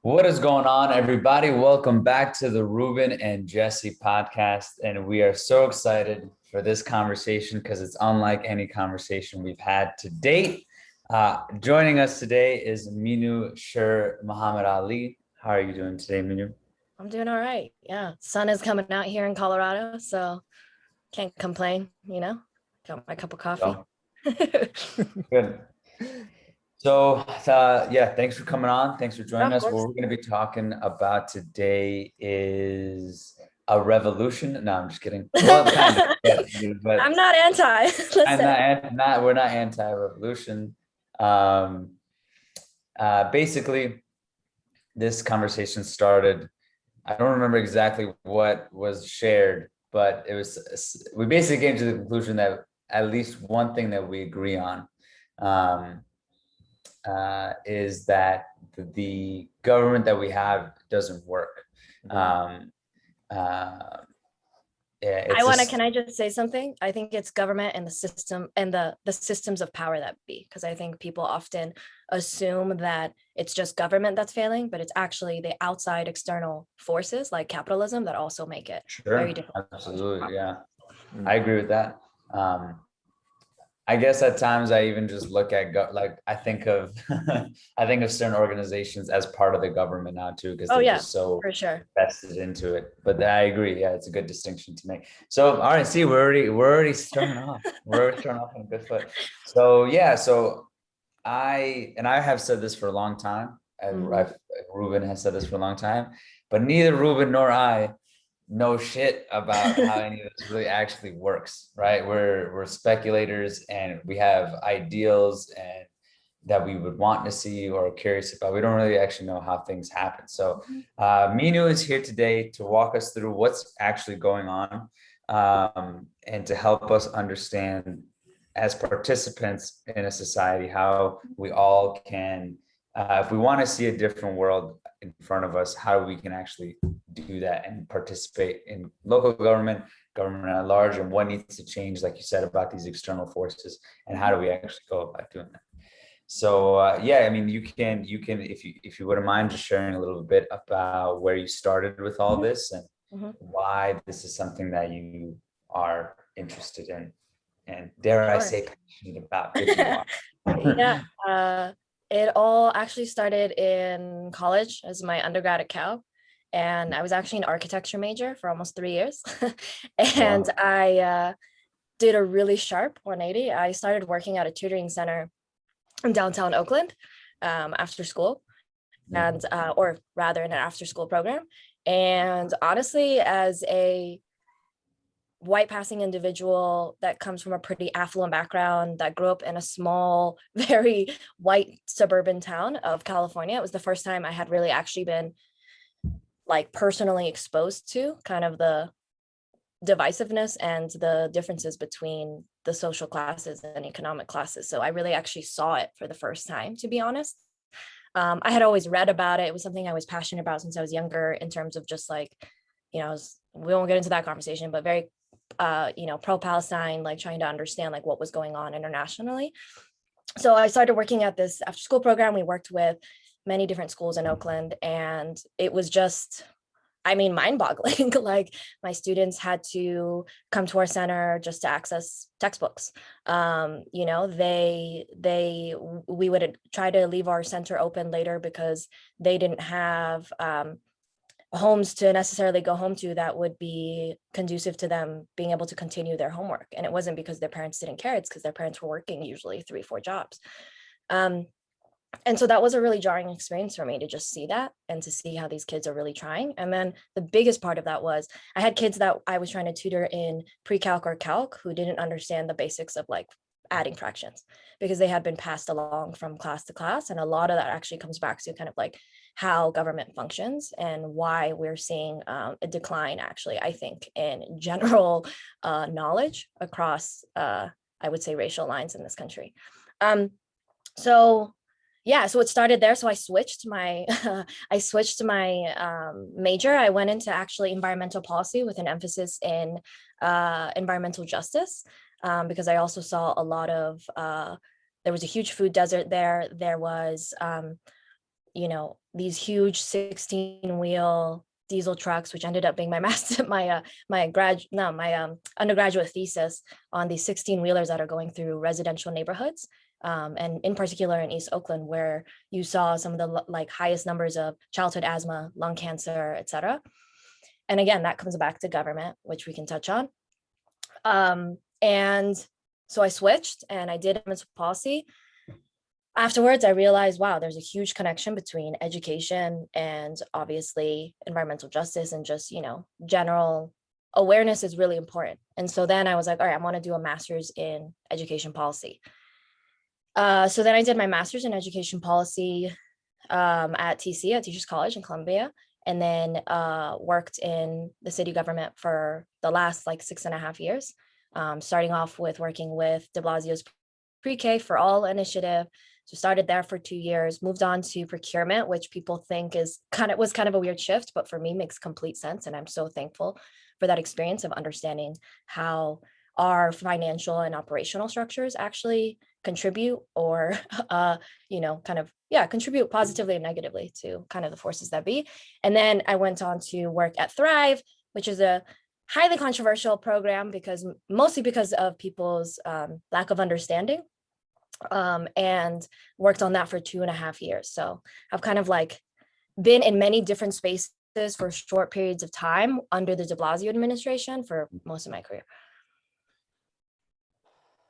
What is going on, everybody? Welcome back to the Ruben and Jesse podcast. And we are so excited for this conversation because it's unlike any conversation we've had to date. Joining us today is Minoo Shirmohamadali. How are you doing today, Minoo? I'm doing all right. Yeah. Sun is coming out here in Colorado, so can't complain, Got my cup of coffee. Oh, good. So, yeah, thanks for coming on. Thanks for joining Of us. What course. we're going to be talking about today is a revolution. No, I'm just kidding. Well, kind of, but I'm not anti. I'm Listen. we're not anti-revolution. Um, Basically, this conversation started. I don't remember exactly what was shared, but we basically came to the conclusion that at least one thing that we agree on um, is that the government that we have doesn't work. Um, uh, yeah, Can I just say something? I think it's government and the system and the systems of power that be, because I think people often assume that it's just government that's failing, but it's actually the outside external forces like capitalism that also make it very sure, difficult. absolutely, yeah, I agree with that. I guess at times I even just look at like I think of I think of certain organizations as part of the government now too, because Oh they're yeah, just so for sure. vested into it. But I agree, yeah, it's a good distinction to make. So all right, see, we're already starting off. We're already starting off on a good foot. So yeah, so I have said this for a long time. Ruben has said this for a long time, but neither Ruben nor I know shit about how any of this really actually works, right? We're speculators and we have ideals and that we would want to see or curious about. We don't really actually know how things happen. So Minoo is here today to walk us through what's actually going on and to help us understand as participants in a society how we all can, if we want to see a different world in front of us, how we can actually do that and participate in local government at large, and what needs to change, like you said, about these external forces, and how do we actually go about doing that. So yeah, I mean, you can if you wouldn't mind just sharing a little bit about where you started with all this and why this is something that you are interested in, and dare I Sure. say passionate about, if you are. Yeah, it all actually started in college as my undergrad at Cal. And I was actually an architecture major for almost 3 years. And Wow. I did a really sharp 180. I started working at a tutoring center in downtown Oakland after school, and or rather in an after school program. And honestly, as a white passing individual that comes from a pretty affluent background that grew up in a small, very white suburban town of California, it was the first time I had really actually been like personally exposed to kind of the divisiveness and the differences between the social classes and economic classes. So I really actually saw it for the first time, to be honest. I had always read about it. It was something I was passionate about since I was younger, in terms of just like, we won't get into that conversation, but very, pro-Palestine, like trying to understand like what was going on internationally. So I started working at this after school program. We worked with many different schools in Oakland, and it was just, mind-boggling. Like my students had to come to our center just to access textbooks. We would try to leave our center open later because they didn't have homes to necessarily go home to that would be conducive to them being able to continue their homework. And it wasn't because their parents didn't care, it's because their parents were working usually 3-4 jobs. And so that was a really jarring experience for me to just see that and to see how these kids are really trying. And then the biggest part of that was I had kids that I was trying to tutor in pre-calc or calc who didn't understand the basics of like adding fractions because they had been passed along from class to class. And a lot of that actually comes back to kind of like how government functions and why we're seeing a decline, actually, I think, in general knowledge across, I would say, racial lines in this country. So yeah, so it started there. So I switched my major. I went into actually environmental policy with an emphasis in environmental justice, because I also saw a lot of there was a huge food desert there. There was these huge 16-wheel diesel trucks, which ended up being my undergraduate thesis on these 16-wheelers that are going through residential neighborhoods. And in particular in East Oakland, where you saw some of the highest numbers of childhood asthma, lung cancer, et cetera. And again, that comes back to government, which we can touch on. And so I switched and I did environmental policy. Afterwards, I realized, wow, there's a huge connection between education and obviously environmental justice, and just, general awareness is really important. And so then I was like, all right, I want to do a master's in education policy. So then I did my master's in education policy at TC, at Teachers College in Columbia, and then worked in the city government for the last 6.5 years, starting off with working with de Blasio's Pre-K for All initiative. So started there for 2 years, moved on to procurement, which people think was kind of a weird shift, but for me makes complete sense. And I'm so thankful for that experience of understanding how our financial and operational structures actually contribute or, contribute positively and negatively to kind of the forces that be. And then I went on to work at Thrive, which is a highly controversial program mostly because of people's lack of understanding. And worked on that for 2.5 years. So I've kind of been in many different spaces for short periods of time under the de Blasio administration for most of my career.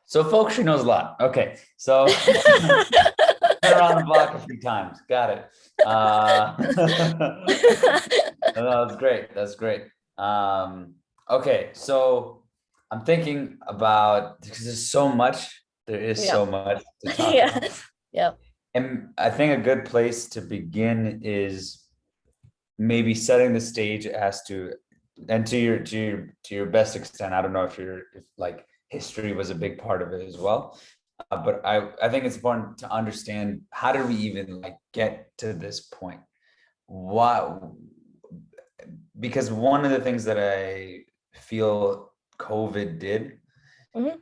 So folks, she knows a lot. Okay, so been around the block a few times. Got it. No, that's great. That's great. Okay, so I'm thinking about, because there's so much. There is so much to talk about. Yeah. And I think a good place to begin is maybe setting the stage as to, and to your best extent. I don't know if history was a big part of it as well, but I think it's important to understand, how did we even get to this point? Why? Because one of the things that I feel COVID did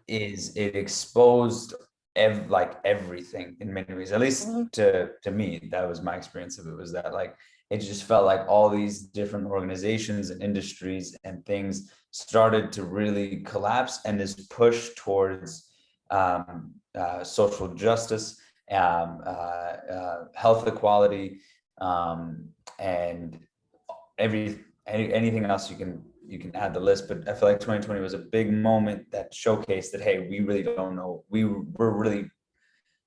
is it exposed everything in many ways. At least to me, that was my experience of it, was that it just felt like all these different organizations and industries and things started to really collapse, and this push towards social justice, health equality, and anything else you can add the list. But I feel like 2020 was a big moment that showcased that, hey, we really don't know, we're really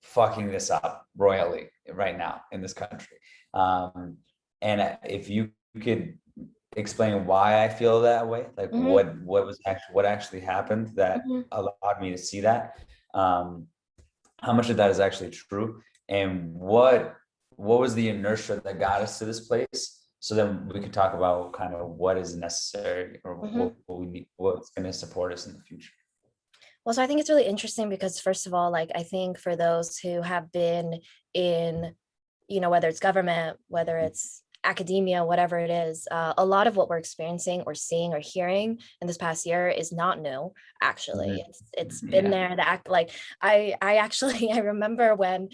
fucking this up royally right now in this country. And if you could explain why I feel that way, what actually happened that allowed me to see that, how much of that is actually true, and what was the inertia that got us to this place, so then we could talk about kind of what is necessary, or what we need, what's going to support us in the future. Well, so I think it's really interesting because, first of all, I think for those who have been in, whether it's government, whether it's academia, whatever it is, a lot of what we're experiencing or seeing or hearing in this past year is not new. Actually, it's been there. I remember when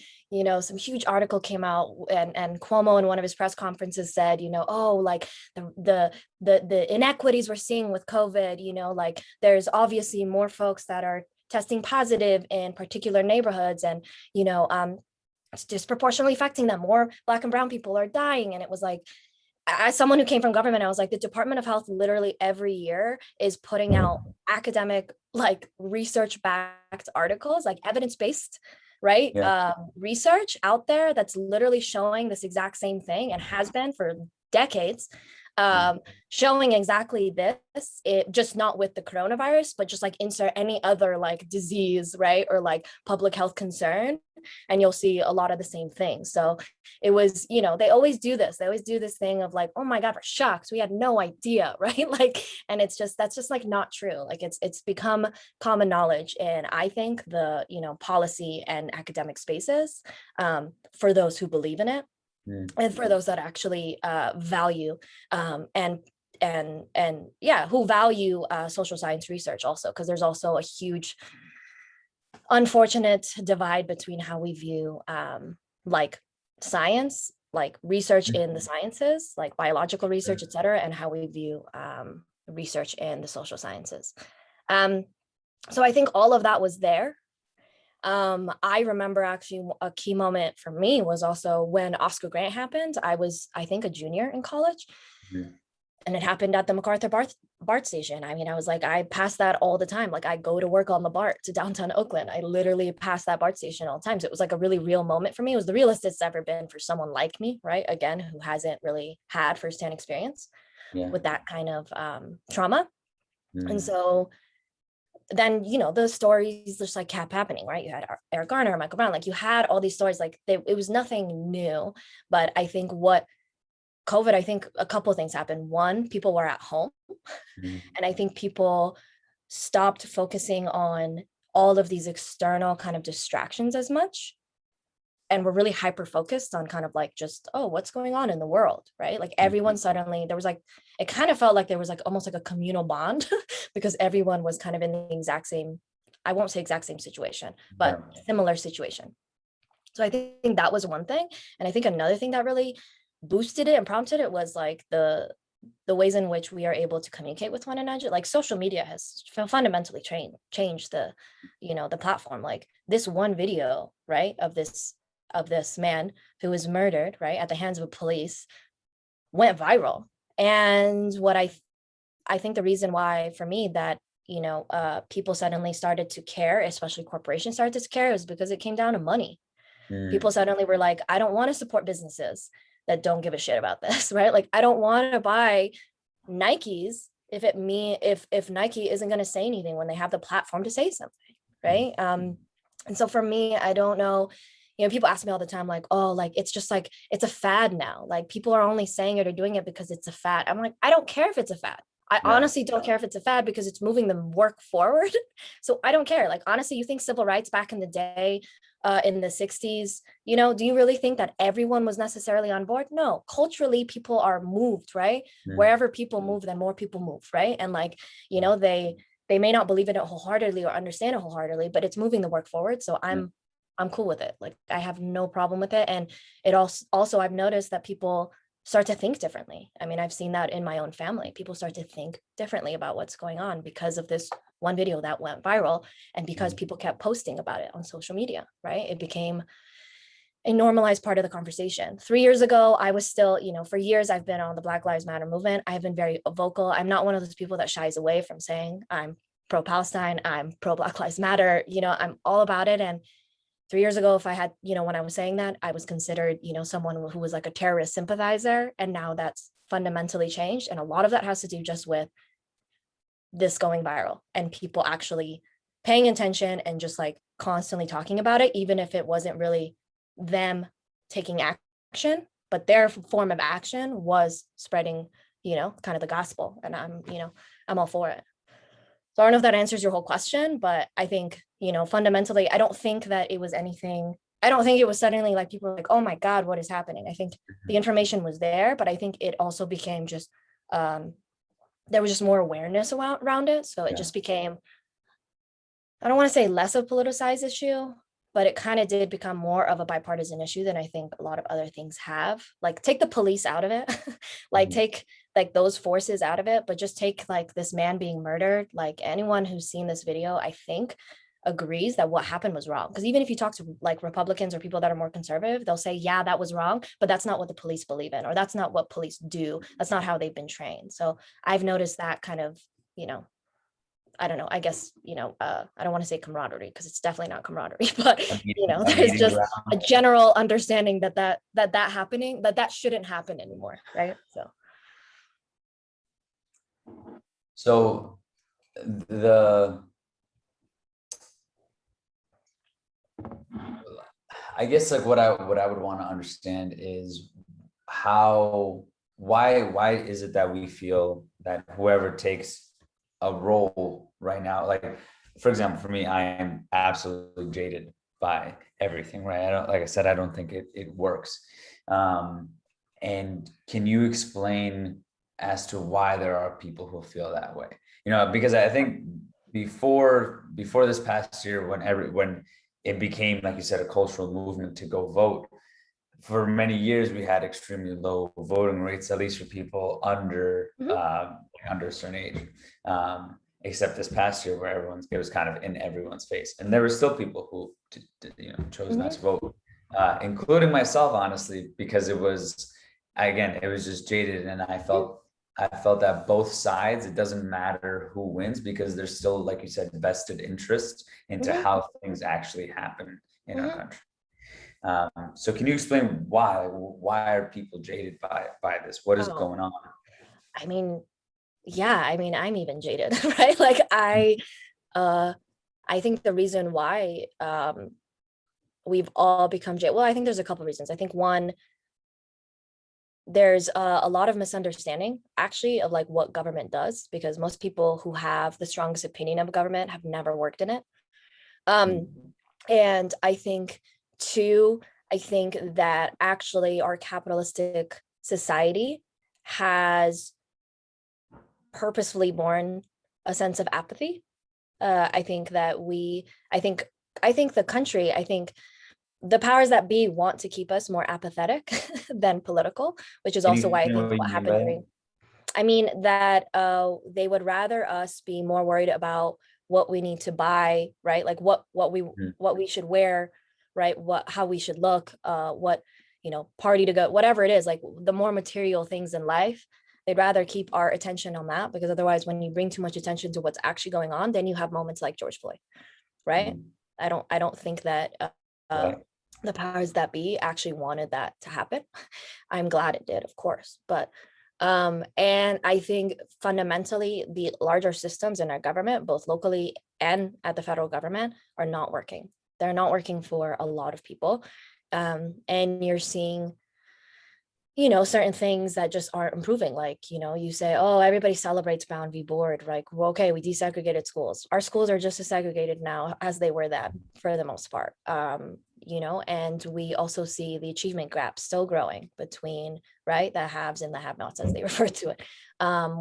some huge article came out, and Cuomo in one of his press conferences said, the inequities we're seeing with COVID, there's obviously more folks that are testing positive in particular neighborhoods, and it's disproportionately affecting them. More Black and brown people are dying. And it was as someone who came from government, I was the Department of Health literally every year is putting out academic, research-backed articles, evidence-based, right? Research out there that's literally showing this exact same thing, and has been for decades, showing exactly this, just not with the coronavirus, but just insert any other disease, right? Or public health concern, and you'll see a lot of the same things. So it was, they always do this thing of oh my God, we're shocked, we had no idea, right? And that's just not true. It's become common knowledge in, I think, the policy and academic spaces, for those who believe in it. And for those that actually value who value social science research also, because there's also a huge unfortunate divide between how we view science like research in the sciences, like biological research, et cetera, and how we view research in the social sciences. So I think all of that was there. I remember actually a key moment for me was also when Oscar Grant happened. I was, I think, a junior in college. And it happened at the MacArthur BART station. I mean, I was like, I pass that all the time. Like I go to work on the BART to downtown Oakland. I literally pass that BART station all the time. So it was like a really real moment for me. It was the realest it's ever been for someone like me, right? Again, who hasn't really had firsthand experience with that kind of trauma. And so then, you know, the stories just like kept happening, right? You had Eric Garner, Michael Brown, like you had all these stories, like it was nothing new. But I think what COVID, I think a couple of things happened. One, people were at home. And I think people stopped focusing on all of these external kind of distractions as much. And we're really hyper focused on kind of like just, oh, what's going on in the world, right? Like everyone suddenly, there was like, it kind of felt like there was like almost like a communal bond because everyone was kind of in the exact same, I won't say exact same situation, but similar situation. So I think that was one thing. And I think another thing that really boosted it and prompted it was like the ways in which we are able to communicate with one another. Like social media has fundamentally changed the, you know, the platform. Like this one video, right, of this man who was murdered, right, at the hands of police went viral. And what I think the reason why for me that, you know, people suddenly started to care, especially corporations started to care, was because it came down to money. People suddenly were like, I don't want to support businesses that don't give a shit about this, right? Like, I don't want to buy Nikes if Nike isn't going to say anything when they have the platform to say something, right? And so for me, I don't know, you know, people ask me all the time, like, oh, like, it's just like, it's a fad now. Like people are only saying it or doing it because it's a fad. I'm like, I don't care if it's a fad. I honestly don't care if it's a fad because it's moving the work forward. So I don't care. Like, honestly, you think civil rights back in the day, in the 60s, you know, do you really think that everyone was necessarily on board? No, culturally, people are moved, right? Wherever people move, then more people move, right? And like, you know, they may not believe in it wholeheartedly or understand it wholeheartedly, but it's moving the work forward. So I'm cool with it. Like I have no problem with it. And it also I've noticed that people start to think differently. I mean, I've seen that in my own family. People start to think differently about what's going on because of this one video that went viral and because people kept posting about it on social media, right? It became a normalized part of the conversation. 3 years ago, I was still, you know, for years I've been on the Black Lives Matter movement. I've been very vocal. I'm not one of those people that shies away from saying I'm pro-Palestine, I'm pro-Black Lives Matter, you know, I'm all about it. And 3 years ago, if I had, you know, when I was saying that, I was considered, you know, someone who was like a terrorist sympathizer. And now that's fundamentally changed. And a lot of that has to do just with this going viral and people actually paying attention and just like constantly talking about it, even if it wasn't really them taking action, but their form of action was spreading, you know, kind of the gospel. And I'm all for it. So I don't know if that answers your whole question, but I think, you know, fundamentally, I don't think that it was anything. I don't think it was suddenly like people were like, oh my God, what is happening? I think the information was there, but I think it also became just, there was just more awareness around it. So it just became, I don't want to say less of a politicized issue, but it kind of did become more of a bipartisan issue than I think a lot of other things have. Like take the police out of it, like take like those forces out of it, but just take like this man being murdered. Like anyone who's seen this video, I think agrees that what happened was wrong. Because even if you talk to like Republicans or people that are more conservative, they'll say, yeah, that was wrong, but that's not what the police believe in, or that's not what police do. That's not how they've been trained. So I've noticed that kind of, you know, I don't know, I guess, you know, I don't want to say camaraderie because it's definitely not camaraderie, but, you know, there's just a general understanding that happening, that shouldn't happen anymore, right? So I guess like what I would want to understand is why is it that we feel that whoever takes a role right now, like for example, for me, I am absolutely jaded by everything, right? Like I said, I don't think it works. And can you explain as to why there are people who feel that way? You know, because I think before this past year, when it became, like you said, a cultural movement to go vote, for many years we had extremely low voting rates, at least for people under under a certain age. Except this past year where it was kind of in everyone's face, and there were still people who chose not to vote, including myself, honestly, because it was just jaded, and I felt that both sides, it doesn't matter who wins, because there's still, like you said, vested interest into how things actually happen in our country. So can you explain why are people jaded by this? What is going on? I mean, yeah, I mean, I'm even jaded, right? Like I think the reason why we've all become jaded, well, I think there's a couple of reasons. I think one, there's a lot of misunderstanding actually of like what government does, because most people who have the strongest opinion of government have never worked in it. And I think two, I think that actually our capitalistic society has purposefully born a sense of apathy. I think that the powers that be want to keep us more apathetic than political, which is also why I think what happened during, I mean that they would rather us be more worried about what we need to buy, right? Like what we should wear, right? How we should look, what party to go, whatever it is, like the more material things in life. They'd rather keep our attention on that, because otherwise, when you bring too much attention to what's actually going on, then you have moments like George Floyd, right? I don't think that the powers that be actually wanted that to happen. I'm glad it did, of course, but and I think fundamentally the larger systems in our government, both locally and at the federal government, are not working. They're not working for a lot of people, and you're seeing certain things that just aren't improving. Like, you say, oh, everybody celebrates Brown v. Board. Like, well, okay, we desegregated schools. Our schools are just as segregated now as they were then, for the most part. And we also see the achievement gap still growing between, right, the haves and the have-nots, as they refer to it.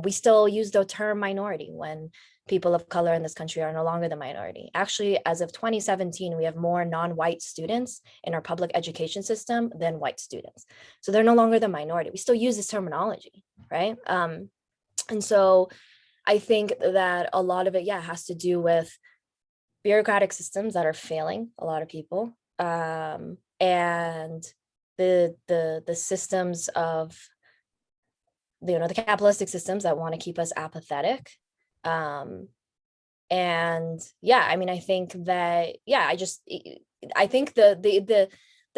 We still use the term minority when people of color in this country are no longer the minority. Actually, as of 2017, we have more non-white students in our public education system than white students. So they're no longer the minority. We still use this terminology, right? And so I think that a lot of it, has to do with bureaucratic systems that are failing a lot of people, and the systems of the capitalistic systems that want to keep us apathetic. And I mean, I think that I think the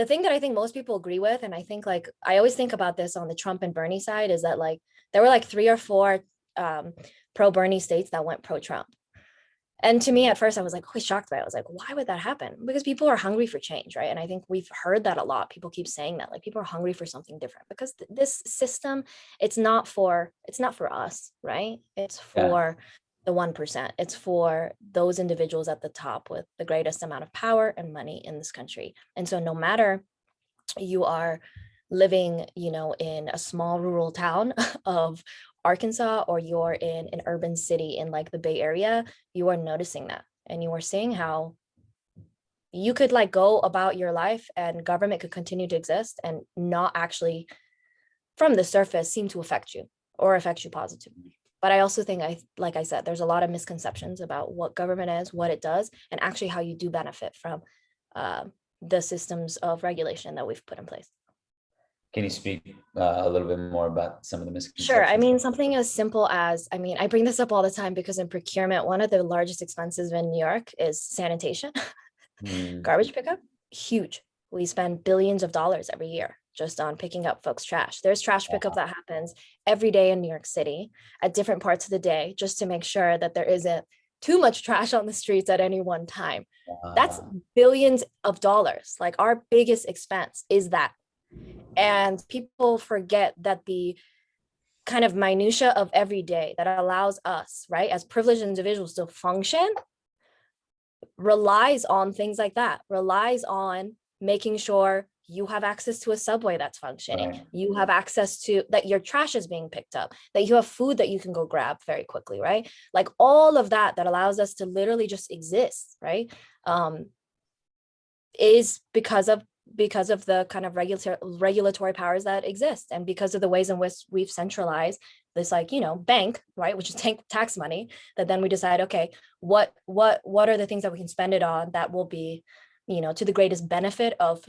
thing that I think most people agree with, and I think like I always think about this on the Trump and Bernie side, is that like there were like 3 or 4 pro Bernie states that went pro Trump. And to me, at first, I was like always shocked by it. I was like, why would that happen? Because people are hungry for change, right? And I think we've heard that a lot. People keep saying that, like, people are hungry for something different, because this system, it's not for us, right? It's for the 1%. It's for those individuals at the top with the greatest amount of power and money in this country. And so no matter you are living, in a small rural town of Arkansas, or you're in an urban city in like the Bay Area, you are noticing that, and you are seeing how you could like go about your life and government could continue to exist and not actually from the surface seem to affect you or affect you positively. But I also think, like I said, there's a lot of misconceptions about what government is, what it does, and actually how you do benefit from the systems of regulation that we've put in place. Can you speak a little bit more about some of the misconceptions? Sure. I mean, something as simple as, I bring this up all the time because in procurement, one of the largest expenses in New York is sanitation, garbage pickup, huge. We spend billions of dollars every year just on picking up folks' trash. There's trash pickup that happens every day in New York City at different parts of the day, just to make sure that there isn't too much trash on the streets at any one time. That's billions of dollars. Like our biggest expense is that. And people forget that the kind of minutia of every day that allows us, right, as privileged individuals to function, relies on things like that, relies on making sure you have access to a subway that's functioning, you have access to, that your trash is being picked up, that you have food that you can go grab very quickly, right? Like all of that allows us to literally just exist, right? Is because of because of the kind of regulatory powers that exist, and because of the ways in which we've centralized this, like, bank, right, which is tax money, that then we decide, okay, what are the things that we can spend it on that will be, to the greatest benefit of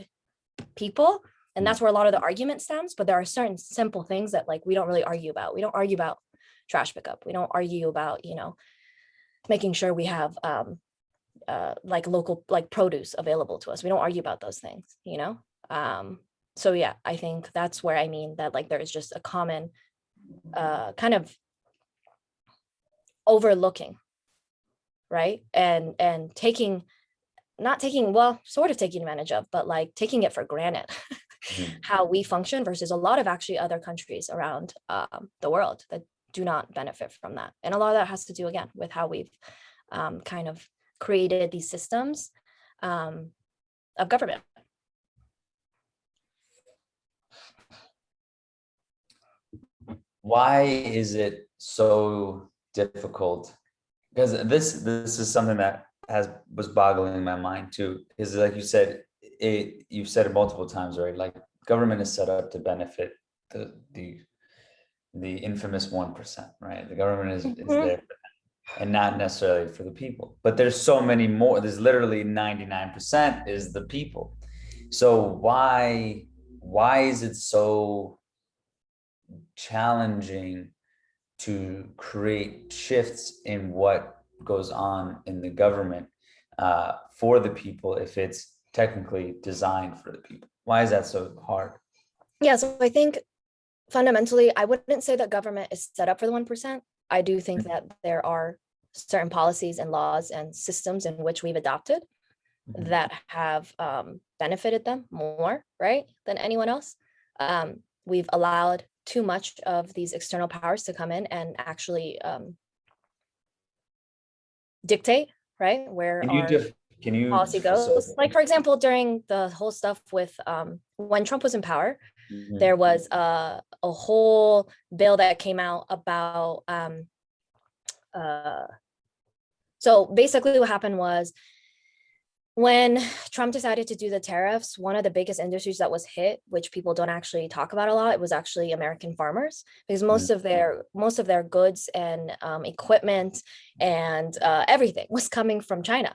people. And that's where a lot of the argument stems. But there are certain simple things that, like, we don't really argue about. We don't argue about trash pickup. We don't argue about, making sure we have like local, like, produce available to us. We don't argue about those things, so yeah, I think that's where I mean that, like, there is just a common kind of overlooking, right, and sort of taking advantage of, but like taking it for granted how we function versus a lot of actually other countries around the world that do not benefit from that. And a lot of that has to do, again, with how we've kind of created these systems of government. Why is it so difficult? Because this is something that was boggling my mind too. Because, like you said, you've said it multiple times, right? Like, government is set up to benefit the infamous 1%, right? The government is there for them, and not necessarily for the people. But there's so many more. There's literally 99% is the people. So why is it so challenging to create shifts in what goes on in the government for the people if it's technically designed for the people? Why is that so hard? Yeah, so I think fundamentally, I wouldn't say that government is set up for the 1%. I do think that there are certain policies and laws and systems in which we've adopted that have benefited them more, right, than anyone else. We've allowed too much of these external powers to come in and actually dictate, right, where can you policy goes. Like, for example, during the whole stuff with when Trump was in power, there was a whole bill that came out about so basically what happened was, when Trump decided to do the tariffs, one of the biggest industries that was hit, which people don't actually talk about a lot, it was actually American farmers, because most of their goods and equipment and everything was coming from China,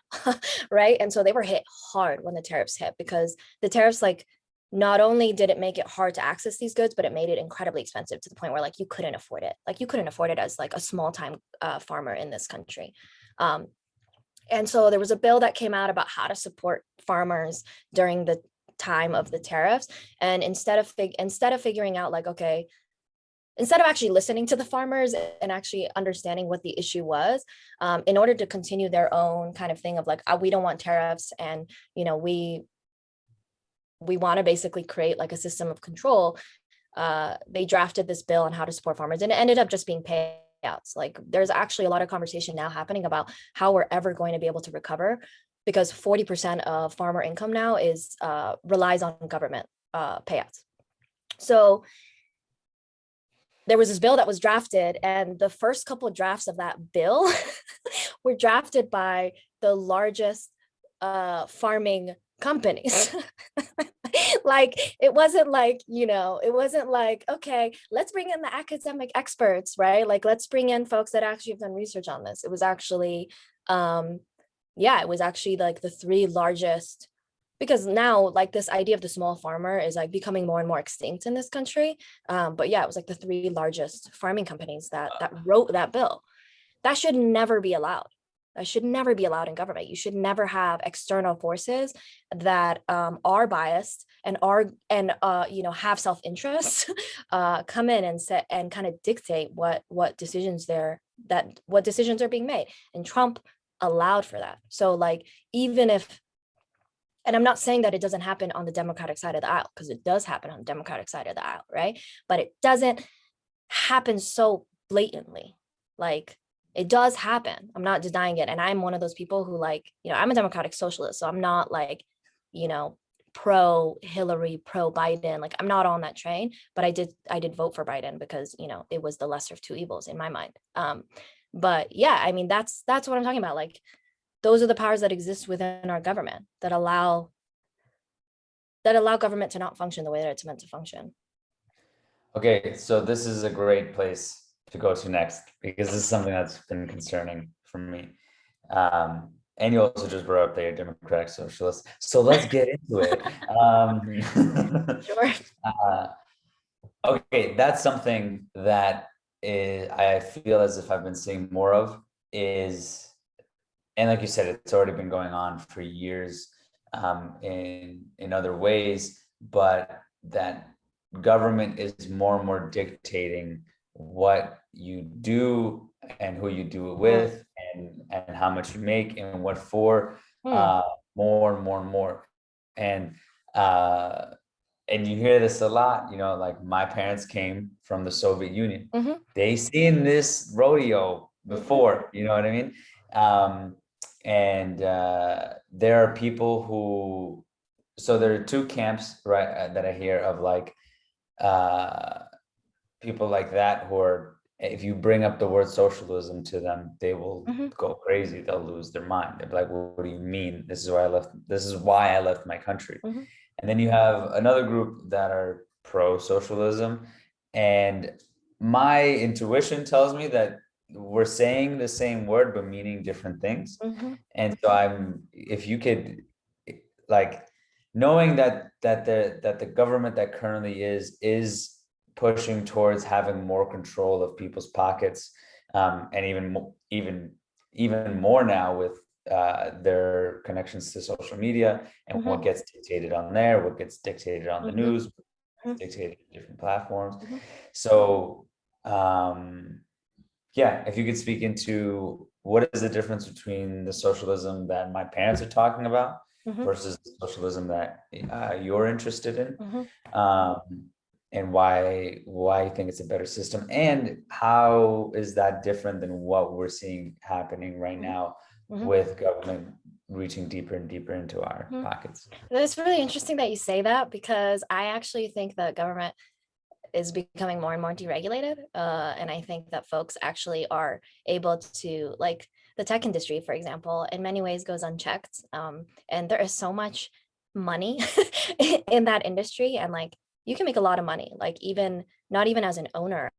right? And so they were hit hard when the tariffs hit, because the tariffs, like, not only did it make it hard to access these goods, but it made it incredibly expensive to the point where, like, you couldn't afford it. Like, you couldn't afford it as, like, a small time farmer in this country. And so there was a bill that came out about how to support farmers during the time of the tariffs. And instead of figuring out, like, okay, instead of actually listening to the farmers and actually understanding what the issue was, in order to continue their own kind of thing of, like, we don't want tariffs, and we want to basically create, like, a system of control, they drafted this bill on how to support farmers, and it ended up just being payouts. Like, there's actually a lot of conversation now happening about how we're ever going to be able to recover, because 40% of farmer income now is relies on government payouts. So there was this bill that was drafted, and the first couple of drafts of that bill were drafted by the largest farming companies. Like, it wasn't like, okay, let's bring in the academic experts, right? Like, let's bring in folks that actually have done research on this. It was actually it was actually like the three largest, because now, like, this idea of the small farmer is, like, becoming more and more extinct in this country. But yeah, it was like the three largest farming companies that wrote that bill. That should never be allowed. That should never be allowed in government. You should never have external forces that are biased and have self-interest come in and set and kind of dictate what decisions are being made. And Trump allowed for that. So, like, even if, and I'm not saying that it doesn't happen on the Democratic side of the aisle, because it does happen on the Democratic side of the aisle, right? But it doesn't happen so blatantly. Like, it does happen. I'm not denying it. And I'm one of those people who, like, I'm a democratic socialist. So I'm not, like, pro Hillary, pro Biden. Like, I'm not on that train, but I did vote for Biden because, it was the lesser of two evils in my mind. But yeah, I mean, that's what I'm talking about. Like, those are the powers that exist within our government that allow that allow government to not function the way that it's meant to function. Okay, so this is a great place to go to next, because this is something that's been concerning for me. And you also just brought up that you're democratic socialist. So let's get into it. Sure. uh, okay, that's something that I feel as if I've been seeing more of is, and like you said, it's already been going on for years in other ways, but that government is more and more dictating what you do and who you do it with, and how much you make and what for, more and more and more. And uh, and you hear this a lot, like my parents came from the Soviet Union. They seen this rodeo before, you know what I mean? And there are people who, so there are two camps, right, that I hear of, like people like that who are, if you bring up the word socialism to them, they will go crazy. They'll lose their mind. They'll be like, well, what do you mean? This is why I left my country. And then you have another group that are pro-socialism. And my intuition tells me that we're saying the same word, but meaning different things. And so if you could, like, knowing that the government that currently is pushing towards having more control of people's pockets, and even more now with their connections to social media, and what gets dictated on there, what gets dictated on the news, dictated on different platforms. So yeah, if you could speak into what is the difference between the socialism that my parents are talking about versus the socialism that you're interested in, and why you think it's a better system, and how is that different than what we're seeing happening right now with government reaching deeper and deeper into our pockets. It's really interesting that you say that, because I actually think that government is becoming more and more deregulated. And I think that folks actually are able to, like the tech industry, for example, in many ways goes unchecked. And there is so much money in that industry. And like, you can make a lot of money, like not even as an owner,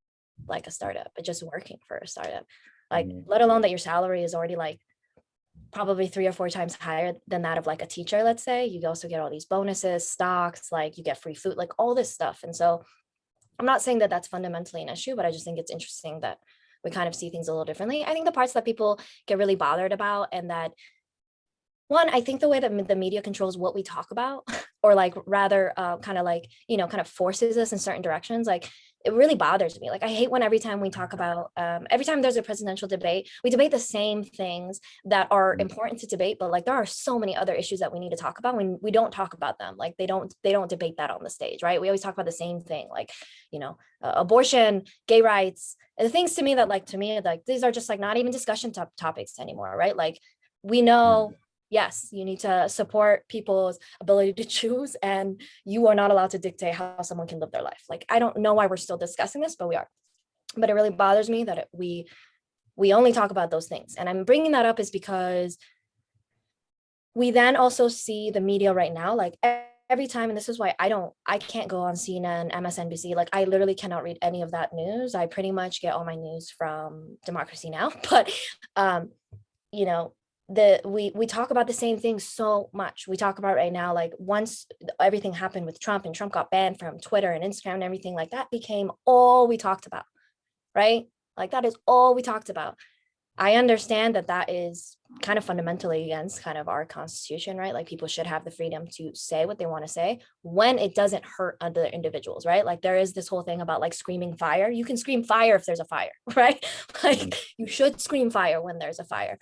like a startup, but just working for a startup, like, let alone that your salary is already like probably 3 or 4 times higher than that of like a teacher, let's say. You also get all these bonuses, stocks, like you get free food, like all this stuff. And so I'm not saying that that's fundamentally an issue, but I just think it's interesting that we kind of see things a little differently. I think the parts that people get really bothered about, and that, one, I think the way that the media controls what we talk about, or like rather kind of like, kind of forces us in certain directions, like it really bothers me. Like I hate when every time we talk about, every time there's a presidential debate, we debate the same things that are important to debate, but like there are so many other issues that we need to talk about when we don't talk about them. Like they don't debate that on the stage, right? We always talk about the same thing, like, abortion, gay rights, and the things to me, like these are just like not even discussion topics anymore, right? Like we know, yes, you need to support people's ability to choose, and you are not allowed to dictate how someone can live their life. Like, I don't know why we're still discussing this, but we are. But it really bothers me that we only talk about those things. And I'm bringing that up is because we then also see the media right now, like every time, and this is why I can't go on CNN, MSNBC, like I literally cannot read any of that news. I pretty much get all my news from Democracy Now! But, we talk about the same thing so much. We talk about right now, like once everything happened with Trump and Trump got banned from Twitter and Instagram and everything, like that became all we talked about, right? Like that is all we talked about. I understand that that is kind of fundamentally against kind of our constitution, right? Like people should have the freedom to say what they want to say when it doesn't hurt other individuals, right? Like there is this whole thing about like screaming fire. You can scream fire if there's a fire, right? Like you should scream fire when there's a fire.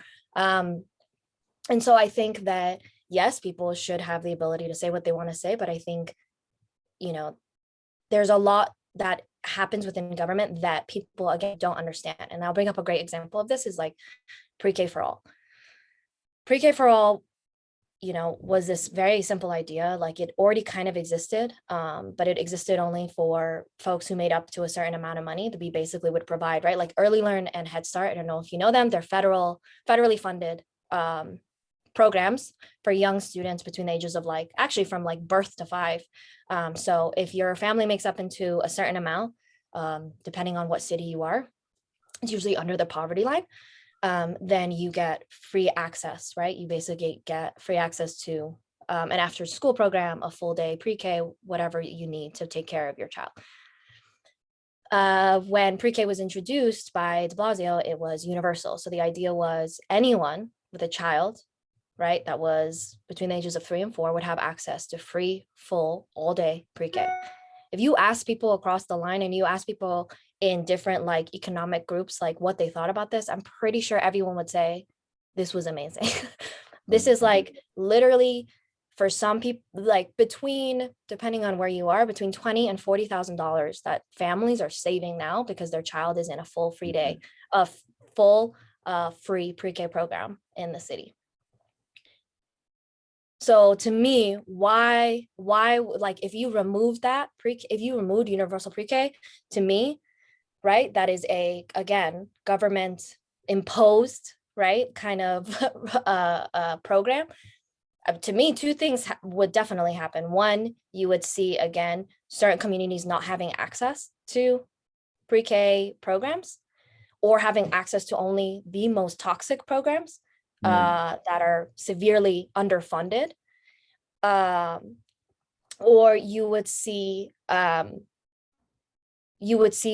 And so I think that, yes, people should have the ability to say what they want to say, but I think, there's a lot that happens within government that people, again, don't understand. And I'll bring up a great example of this is like pre-K for all. Pre-K for all, was this very simple idea. Like it already kind of existed, but it existed only for folks who made up to a certain amount of money that we basically would provide, right? Like Early Learn and Head Start. I don't know if you know them. They're federally funded programs for young students between the ages of like, actually from like birth to 5. So if your family makes up into a certain amount, depending on what city you are, it's usually under the poverty line, then you get free access, right? You basically get free access to an after school program, a full day pre-K, whatever you need to take care of your child. When pre-K was introduced by de Blasio, it was universal. So the idea was anyone with a child, right, that was between the ages of 3 and 4 would have access to free, full, all day pre-K. If you ask people across the line and you ask people in different like economic groups, like what they thought about this, I'm pretty sure everyone would say this was amazing. This is like literally for some people, like between, depending on where you are, between $20,000 and $40,000 that families are saving now because their child is in a full free day, a full free pre-K program in the city. So to me, why like if you remove that if you removed universal pre-K, to me, right, that is again, government imposed, right, kind of program. To me, 2 things would definitely happen. One, you would see, again, certain communities not having access to pre-K programs or having access to only the most toxic programs that are severely underfunded. Or you would see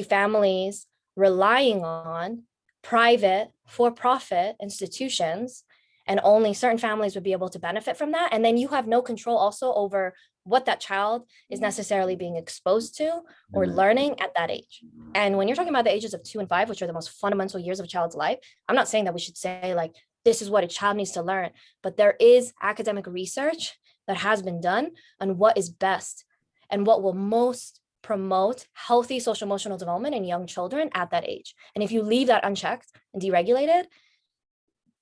families relying on private for-profit institutions, and only certain families would be able to benefit from that. And then you have no control also over what that child is necessarily being exposed to or learning at that age. And when you're talking about the ages of 2 and 5, which are the most fundamental years of a child's life, I'm not saying that we should say like, this is what a child needs to learn, but there is academic research that has been done on what is best and what will most promote healthy social emotional development in young children at that age. And if you leave that unchecked and deregulated,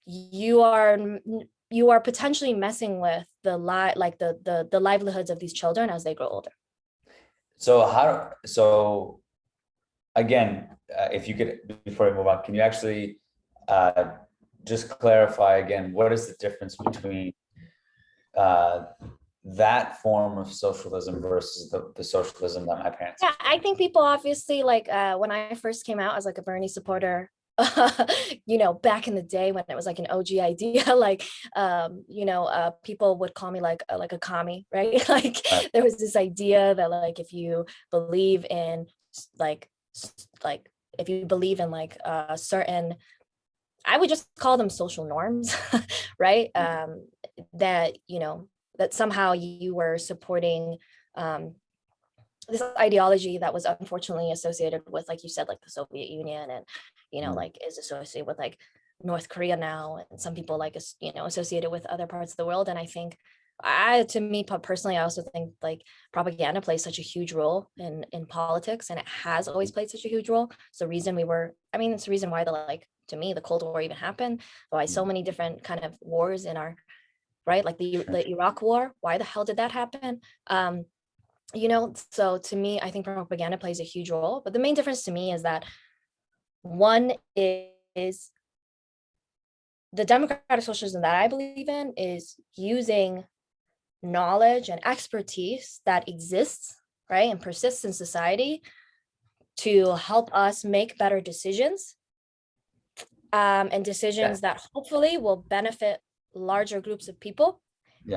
you are potentially messing with the livelihoods of these children as they grow older. So again, if you could, before we move on, can you actually just clarify again, what is the difference between that form of socialism versus the socialism that my parents? Yeah, I think people obviously like when I first came out as like a Bernie supporter, back in the day when it was like an OG idea, like people would call me like a commie, right? Like there was this idea that like if you believe in like if you believe in like certain, I would just call them social norms, right? That that somehow you were supporting this ideology that was unfortunately associated with, like you said, like the Soviet Union, and like is associated with like North Korea now, and some people like associated with other parts of the world. And I think to me personally, I also think like propaganda plays such a huge role in politics, and it has always played such a huge role. It's the reason it's the reason why to me the Cold War even happened, why so many different kind of wars in our, right, like the Iraq War, why the hell did that happen? So to me, I think propaganda plays a huge role. But the main difference to me is that one is the democratic socialism that I believe in is using knowledge and expertise that exists, right, and persists in society to help us make better decisions, and decisions that hopefully will benefit larger groups of people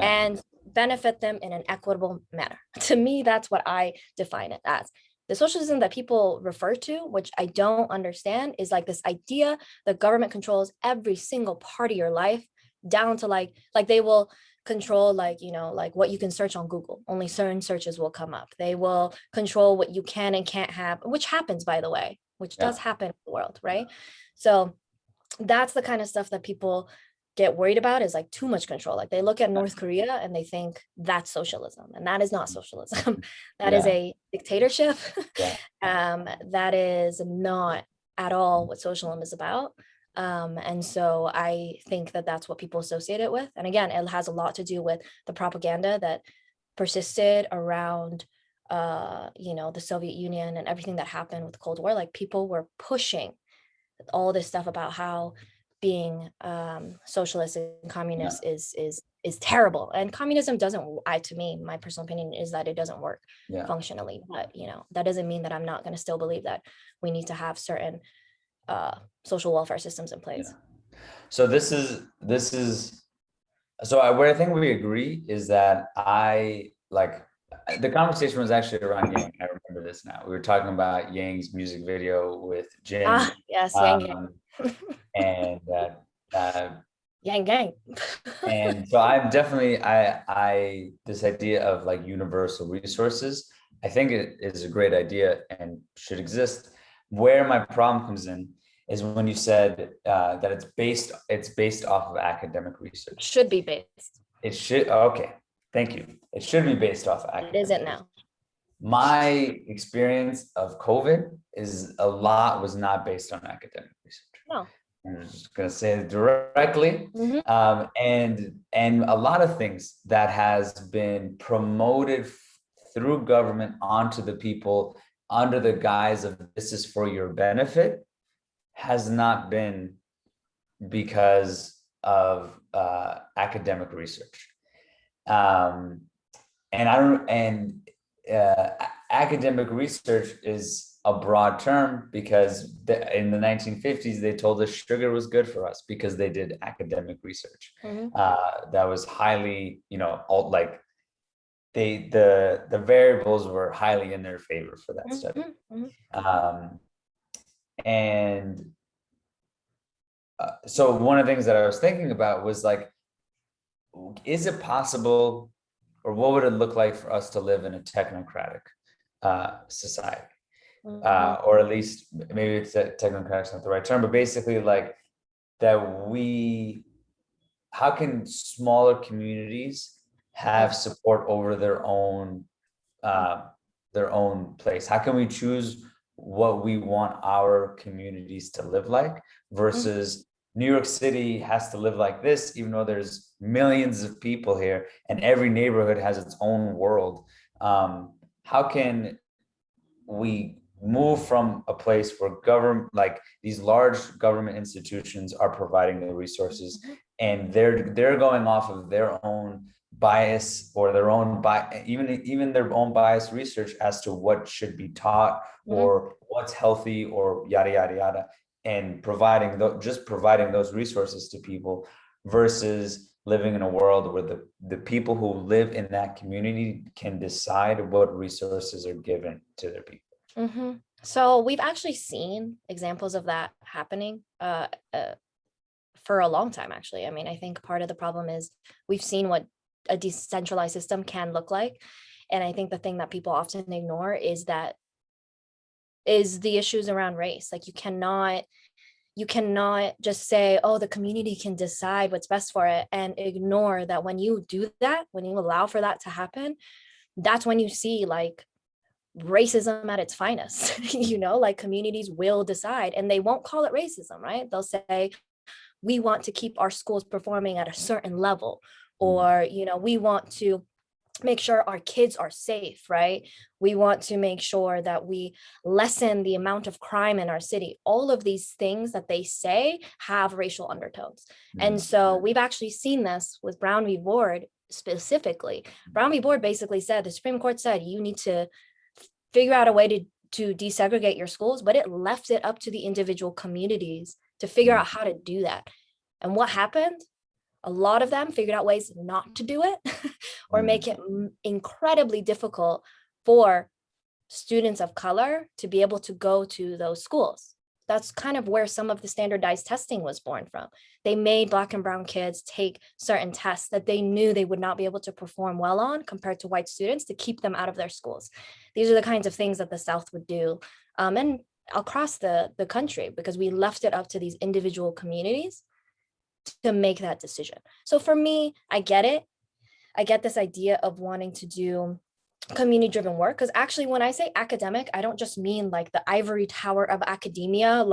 and benefit them in an equitable manner. To me, that's what I define it as. The socialism that people refer to, which I don't understand, is like this idea that government controls every single part of your life, down to like they will control like what you can search on Google. Only certain searches will come up. They will control what you can and can't have, which happens, by the way, which does happen in the world, right? So that's the kind of stuff that people get worried about, is like too much control. Like they look at North Korea and they think that's socialism, and that is not socialism. That is a dictatorship. That is not at all what socialism is about. And so I think that that's what people associate it with. And again, it has a lot to do with the propaganda that persisted around the Soviet Union and everything that happened with the Cold War. Like people were pushing all this stuff about how being socialist and communist is terrible. And communism doesn't, to me, my personal opinion is that it doesn't work functionally. But that doesn't mean that I'm not going to still believe that we need to have certain social welfare systems in place. So where I think we agree is that the conversation was actually around Yang. I remember this now. We were talking about Yang's music video with Jin. Yes, Yang. And Yang gang. And so I'm definitely, this idea of like universal resources, I think it is a great idea and should exist. Where my problem comes in is when you said that it's based off of academic research. Should be based. It should, okay, thank you. It should be based off of academic. It isn't now. My experience of COVID was not based on academic research. No. I'm just going to say it directly. And a lot of things that has been promoted through government onto the people under the guise of this is for your benefit has not been because of academic research. Academic research is a broad term because in the 1950s, they told us sugar was good for us because they did academic research. That was highly, the variables were highly in their favor for that study. So one of the things that I was thinking about was like, is it possible, or what would it look like for us to live in a technocratic society? Or at least maybe it's technocratic is not the right term, but basically like how can smaller communities have support over their own place? How can we choose what we want our communities to live like versus New York City has to live like this, even though there's millions of people here and every neighborhood has its own world. How can we move from a place where government, like these large government institutions are providing the resources and they're going off of their own bias or their own even their own bias research as to what should be taught or what's healthy or yada yada yada, and providing those resources to people versus living in a world where the people who live in that community can decide what resources are given to their people. So we've actually seen examples of that happening for a long time, actually. I mean, I think part of the problem is we've seen what a decentralized system can look like. And I think the thing that people often ignore is the issues around race. Like you cannot just say, oh, the community can decide what's best for it, and ignore that when you do that, when you allow for that to happen, that's when you see like racism at its finest. Like communities will decide, and they won't call it racism, right? They'll say, we want to keep our schools performing at a certain level, or we want to make sure our kids are safe, right? We want to make sure that we lessen the amount of crime in our city. All of these things that they say have racial undertones. And so we've actually seen this with Brown v. Board specifically. Brown v. Board basically said, the Supreme Court said, you need to figure out a way to desegregate your schools, but it left it up to the individual communities to figure out how to do that. And what happened? A lot of them figured out ways not to do it or make it incredibly difficult for students of color to be able to go to those schools. That's kind of where some of the standardized testing was born from. They made Black and brown kids take certain tests that they knew they would not be able to perform well on compared to white students to keep them out of their schools. These are the kinds of things that the South would do and across the country, because we left it up to these individual communities to make that decision. So for me, I get it. I get this idea of wanting to do community-driven work, because actually when I say academic, I don't just mean like the ivory tower of academia,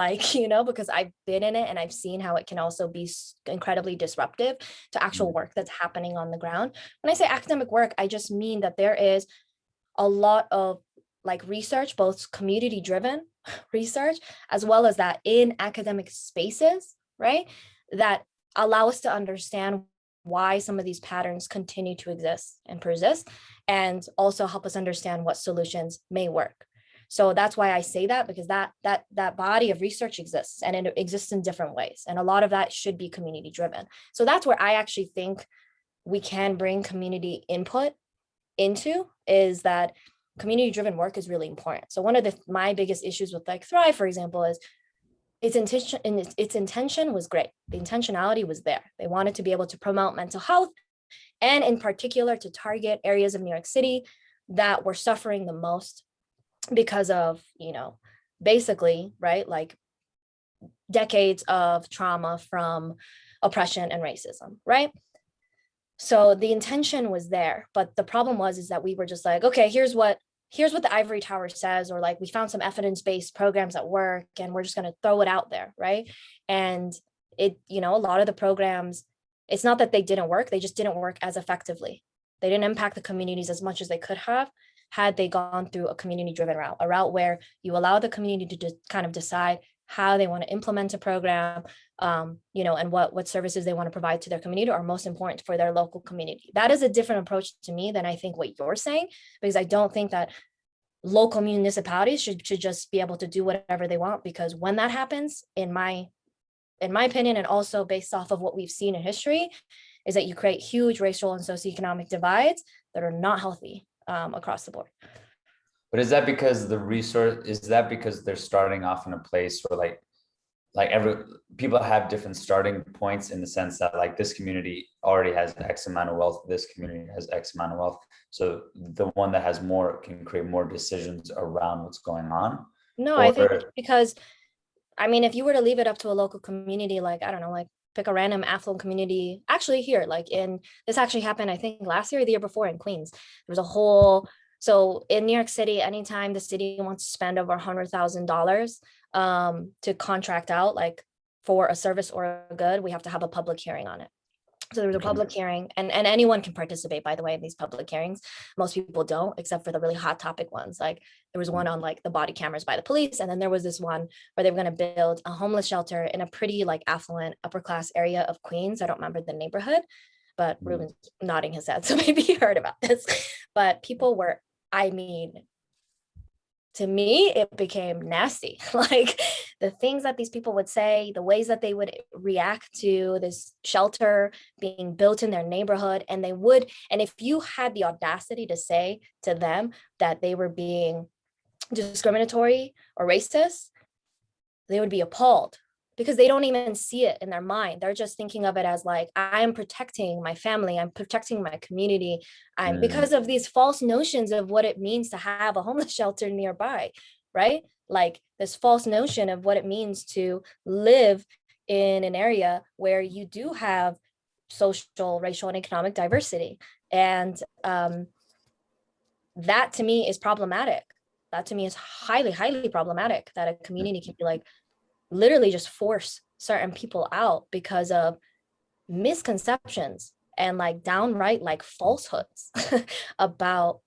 because I've been in it and I've seen how it can also be incredibly disruptive to actual work that's happening on the ground. When I say academic work, I just mean that there is a lot of like research, both community-driven research, as well as that in academic spaces, right? that allow us to understand why some of these patterns continue to exist and persist, and also help us understand what solutions may work. So that's why I say that, because that body of research exists, and it exists in different ways. And a lot of that should be community driven. So that's where I actually think we can bring community input into, is that community driven work is really important. So one of my biggest issues with like Thrive, for example, is its intention was great. The intentionality was there. They wanted to be able to promote mental health, and in particular to target areas of New York City that were suffering the most because of, basically, right, like decades of trauma from oppression and racism, right? So the intention was there, but the problem is that we were just like, okay, here's what the ivory tower says, or like we found some evidence-based programs that work and we're just going to throw it out there, right? And it, a lot of the programs, it's not that they didn't work, they just didn't work as effectively. They didn't impact the communities as much as they could have had they gone through a community-driven route, a route where you allow the community to kind of decide how they want to implement a program, and what services they want to provide to their community are most important for their local community. That is a different approach to me than I think what you're saying, because I don't think that local municipalities should just be able to do whatever they want, because when that happens, in my opinion, and also based off of what we've seen in history, is that you create huge racial and socioeconomic divides that are not healthy across the board. But is that because they're starting off in a place where like every people have different starting points, in the sense that like this community already has X amount of wealth, this community has X amount of wealth, so the one that has more can create more decisions around what's going on? No, I think because, if you were to leave it up to a local community, like, I don't know, like pick a random affluent community, actually here, like this actually happened, I think last year or the year before in Queens, there was so in New York City, anytime the city wants to spend over $100,000 to contract out, like for a service or a good, we have to have a public hearing on it. So there was a public hearing, and anyone can participate, by the way, in these public hearings. Most people don't, except for the really hot topic ones. Like there was one on like the body cameras by the police. And then there was this one where they were going to build a homeless shelter in a pretty like affluent upper class area of Queens. I don't remember the neighborhood, but Ruben's nodding his head, so maybe you heard about this. But people were, to me, it became nasty. Like the things that these people would say, the ways that they would react to this shelter being built in their neighborhood. And if you had the audacity to say to them that they were being discriminatory or racist, they would be appalled, because they don't even see it in their mind. They're just thinking of it as like, I am protecting my family, I'm protecting my community, because of these false notions of what it means to have a homeless shelter nearby, right? Like this false notion of what it means to live in an area where you do have social, racial, and economic diversity. And that to me is problematic. That to me is highly, highly problematic, that a community can be like, literally just force certain people out because of misconceptions and like downright like falsehoods about,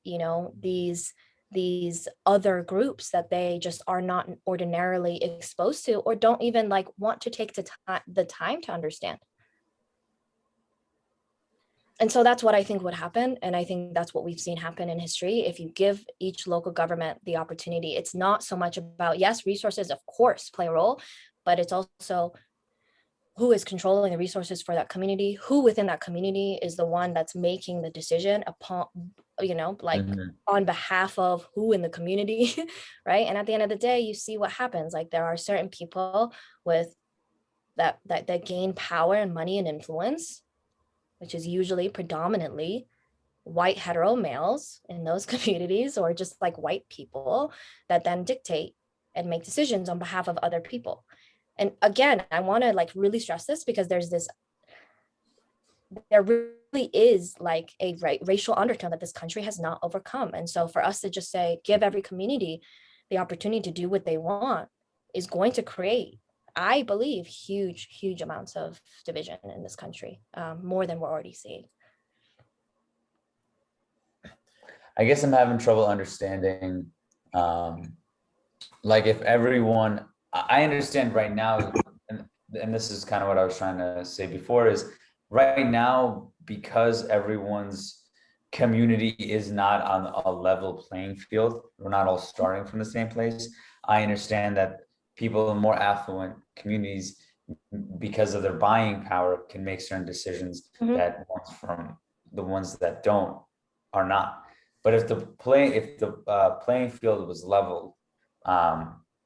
these other groups that they just are not ordinarily exposed to, or don't even like want to take the time to understand. And so that's what I think would happen. And I think that's what we've seen happen in history. If you give each local government the opportunity, it's not so much about, yes, resources, of course, play a role, but it's also who is controlling the resources for that community, who within that community is the one that's making the decision upon, on behalf of who in the community, right? And at the end of the day, you see what happens. Like there are certain people with that gain power and money and influence, which is usually predominantly white hetero males in those communities, or just like white people that then dictate and make decisions on behalf of other people. And again, I want to like really stress this, because there really is like a racial undertone that this country has not overcome. And so for us to just say, give every community the opportunity to do what they want, is going to create, I believe, huge, huge amounts of division in this country, more than we're already seeing. I guess I'm having trouble understanding, like if everyone, I understand right now, and and this is kind of what I was trying to say before, is right now, because everyone's community is not on a level playing field, we're not all starting from the same place. I understand that people in more affluent communities, because of their buying power, can make certain decisions that ones from the ones that don't are not. But if the playing field was leveled,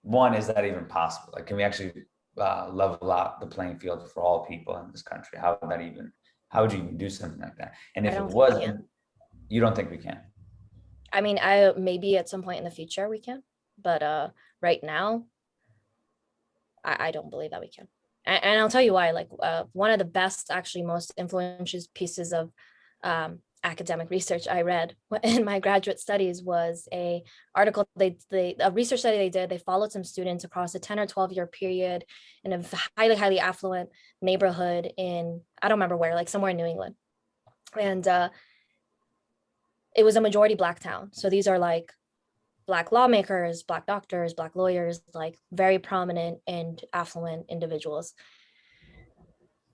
one, is that even possible? Like, can we actually level out the playing field for all people in this country? How would you even do something like that? And I if it don't think we was, can. you don't think we can? I mean, maybe at some point in the future we can, but right now, I don't believe that we can. And I'll tell you why. Like one of the best, actually most influential pieces of academic research I read in my graduate studies was a article a research study they did. They followed some students across a 10 or 12-year period in a highly affluent neighborhood in, I don't remember where, like somewhere in New England. And it was a majority Black town. So these are like Black lawmakers, Black doctors, Black lawyers, like very prominent and affluent individuals.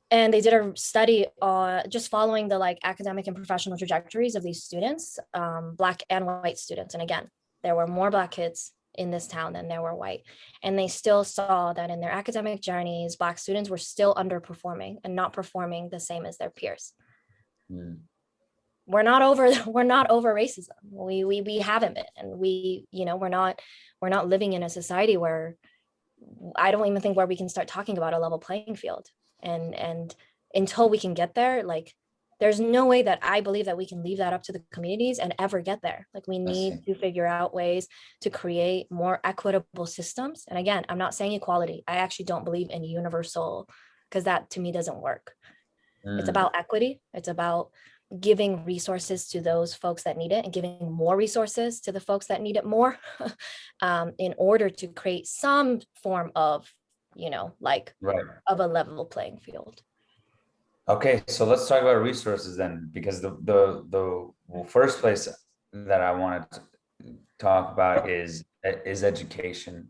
And they did a study on just following the like academic and professional trajectories of these students, Black and white students. And again, there were more Black kids in this town than there were white. And they still saw that in their academic journeys, Black students were still underperforming and not performing the same as their peers. Mm. We're not over racism. We haven't been, and we're not living in a society where, I don't even think, where we can start talking about a level playing field. And until we can get there, like there's no way that I believe that we can leave that up to the communities and ever get there. Like we need to figure out ways to create more equitable systems. And again, I'm not saying equality. I actually don't believe in universal, because that to me doesn't work. It's about equity. It's about giving resources to those folks that need it and giving more resources to the folks that need it more in order to create some form of, of a level playing field. Okay, so let's talk about resources then, because the first place that I wanted to talk about is education,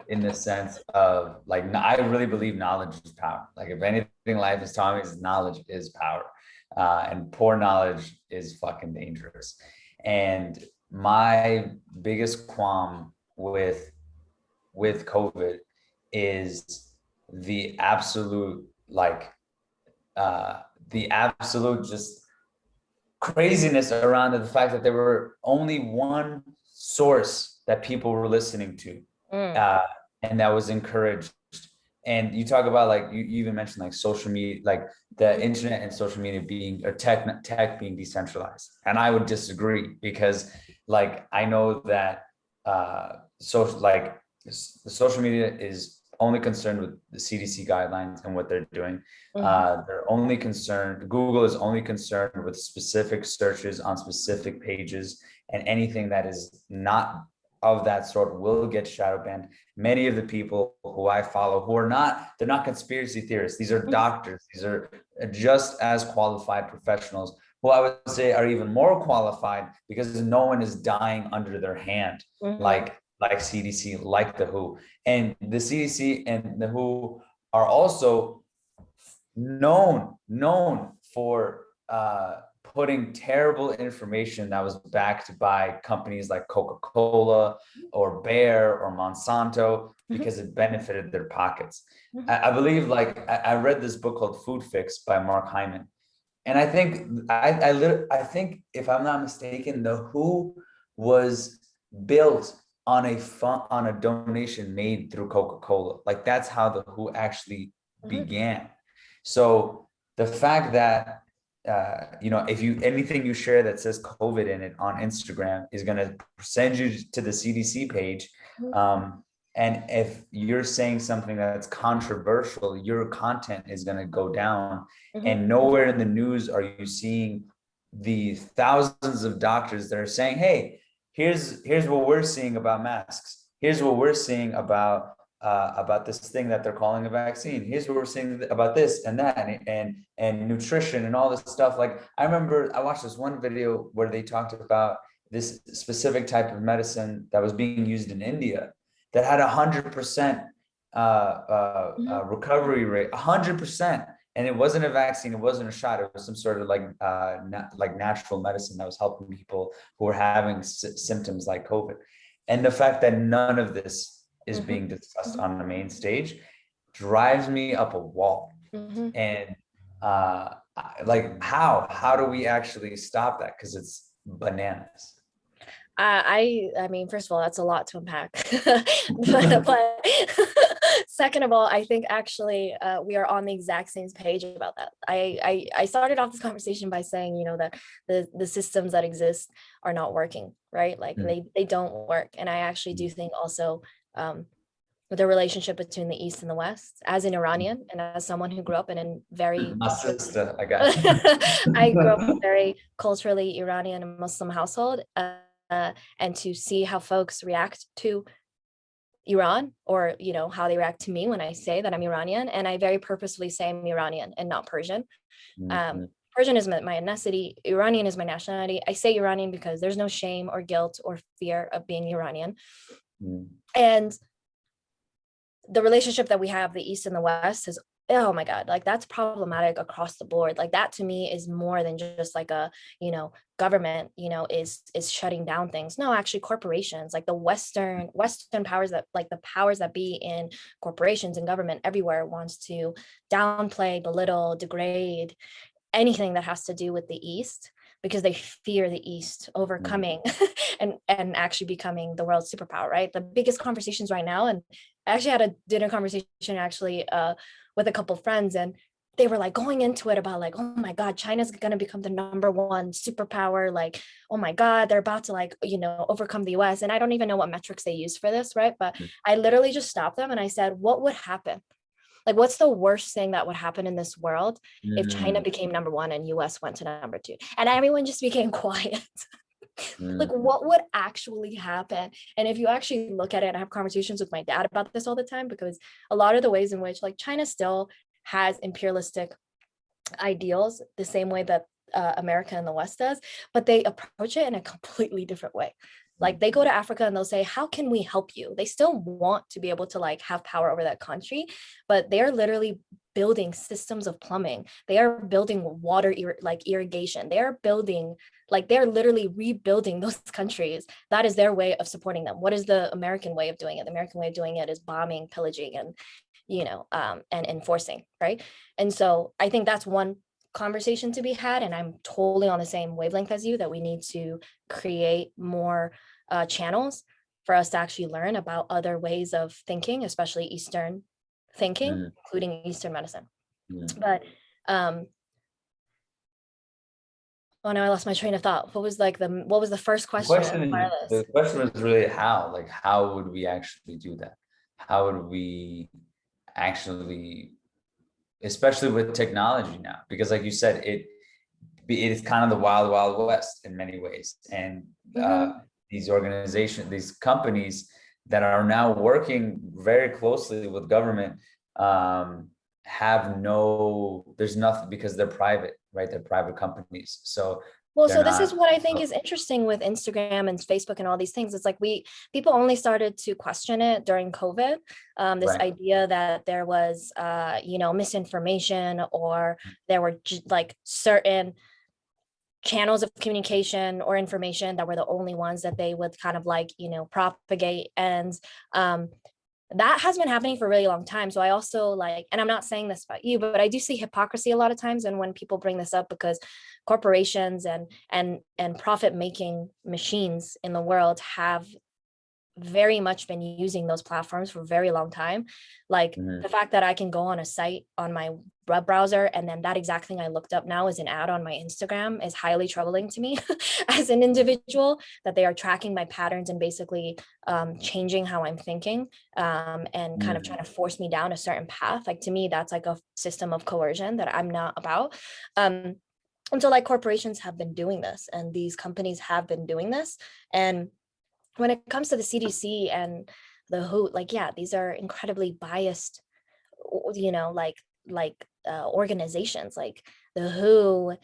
in the sense of like, I really believe knowledge is power. Like if anything life has taught me is knowledge is power, and poor knowledge is fucking dangerous. And my biggest qualm with COVID is the absolute just craziness around the fact that there were only one source that people were listening to, and that was encouraged. And you talk about, like, you even mentioned like social media, like the internet and social media being, or tech being decentralized. And I would disagree, because like I know that the social media is only concerned with the CDC guidelines and what they're doing. They're only concerned, Google is only concerned with specific searches on specific pages, and anything that is not of that sort will get shadow banned. Many of the people who I follow, they're not conspiracy theorists. These are doctors. These are just as qualified professionals, who I would say are even more qualified, because no one is dying under their hand, like CDC, like the WHO. And the CDC and the WHO are also known for putting terrible information that was backed by companies like Coca-Cola or Bayer or Monsanto, because it benefited their pockets. I believe, like, I read this book called Food Fix by Mark Hyman. And I think, I think, if I'm not mistaken, the WHO was built on a donation made through Coca-Cola. Like that's how the WHO actually began. So the fact that if anything you share that says COVID in it on Instagram is going to send you to the CDC page. And if you're saying something that's controversial, your content is going to go down. And nowhere in the news are you seeing the thousands of doctors that are saying, hey, here's what we're seeing about masks. Here's what we're seeing about this thing that they're calling a vaccine. Here's what we're seeing about this and that, and nutrition and all this stuff. Like, I remember I watched this one video where they talked about this specific type of medicine that was being used in India that had 100% recovery rate, 100%. And it wasn't a vaccine, it wasn't a shot, it was some sort of like natural medicine that was helping people who were having symptoms like COVID. And the fact that none of this is being discussed on the main stage drives me up a wall. And like how do we actually stop that? Because it's bananas. I mean, first of all, that's a lot to unpack. but second of all, I think actually we are on the exact same page about that. I started off this conversation by saying, you know, that the systems that exist are not working, right? Like they don't work. And I actually do think also the relationship between the East and the West, as an Iranian and as someone who grew up in a very My sister, I got I grew up in a very culturally Iranian and Muslim household. And to see how folks react to Iran, or, you know, how they react to me when I say that I'm Iranian, and I very purposefully say I'm Iranian and not Persian. Persian is my ethnicity, Iranian is my nationality. I say Iranian because there's no shame or guilt or fear of being Iranian. And the relationship that we have, the East and the West, is, oh my God, like that's problematic across the board. Like that to me is more than just like a, you know, government, you know, is shutting down things. No, actually corporations, like the Western powers, that like the powers that be in corporations and government everywhere, wants to downplay, belittle, degrade anything that has to do with the East, because they fear the East overcoming and actually becoming the world's superpower, right? The biggest conversations right now, and I actually had a dinner conversation actually with a couple of friends, and they were like going into it about like, oh my God, China's going to become the #1 superpower. Like, oh my God, they're about to like, you know, overcome the US. And I don't even know what metrics they use for this, right? But I literally just stopped them and I said, what would happen? Like, what's the worst thing that would happen in this world if China became #1 and US went to #2? And everyone just became quiet. Like, what would actually happen? And if you actually look at it, and I have conversations with my dad about this all the time, because a lot of the ways in which like China still has imperialistic ideals the same way that America and the West does, but they approach it in a completely different way. Like they go to Africa and they'll say, how can we help you? They still want to be able to like have power over that country, but they're literally building systems of plumbing. They are building water, like irrigation. They're building, like they're literally rebuilding those countries. That is their way of supporting them. What is the American way of doing it? The American way of doing it is bombing, pillaging, and, you know, and enforcing, right? And so I think that's one conversation to be had, and I'm totally on the same wavelength as you, that we need to create more channels for us to actually learn about other ways of thinking, especially Eastern thinking, including Eastern medicine. But oh no, I lost my train of thought. What was the first question? The question was really how would we actually do that? How would we actually, especially with technology now, because like you said, it is kind of the wild, wild west in many ways. And these organizations, these companies that are now working very closely with government there's nothing, because they're private, right? They're private companies. So this is what I think is interesting with Instagram and Facebook and all these things. It's like people only started to question it during COVID. This idea that there was, you know, misinformation, or there were like certain channels of communication or information that were the only ones that they would kind of like, you know, propagate. And that has been happening for a really long time. So I also like, and I'm not saying this about you, but I do see hypocrisy a lot of times. And when people bring this up, because corporations and profit-making machines in the world have very much been using those platforms for a very long time. Like the fact that I can go on a site on my web browser, and then that exact thing I looked up now is an ad on my Instagram, is highly troubling to me as an individual, that they are tracking my patterns and basically changing how I'm thinking, and kind of trying to force me down a certain path. Like, to me, that's like a system of coercion that I'm not about. And so like corporations have been doing this, and these companies have been doing this. And when it comes to the CDC and the WHO, like, yeah, these are incredibly biased, you know, like organizations. Like the WHO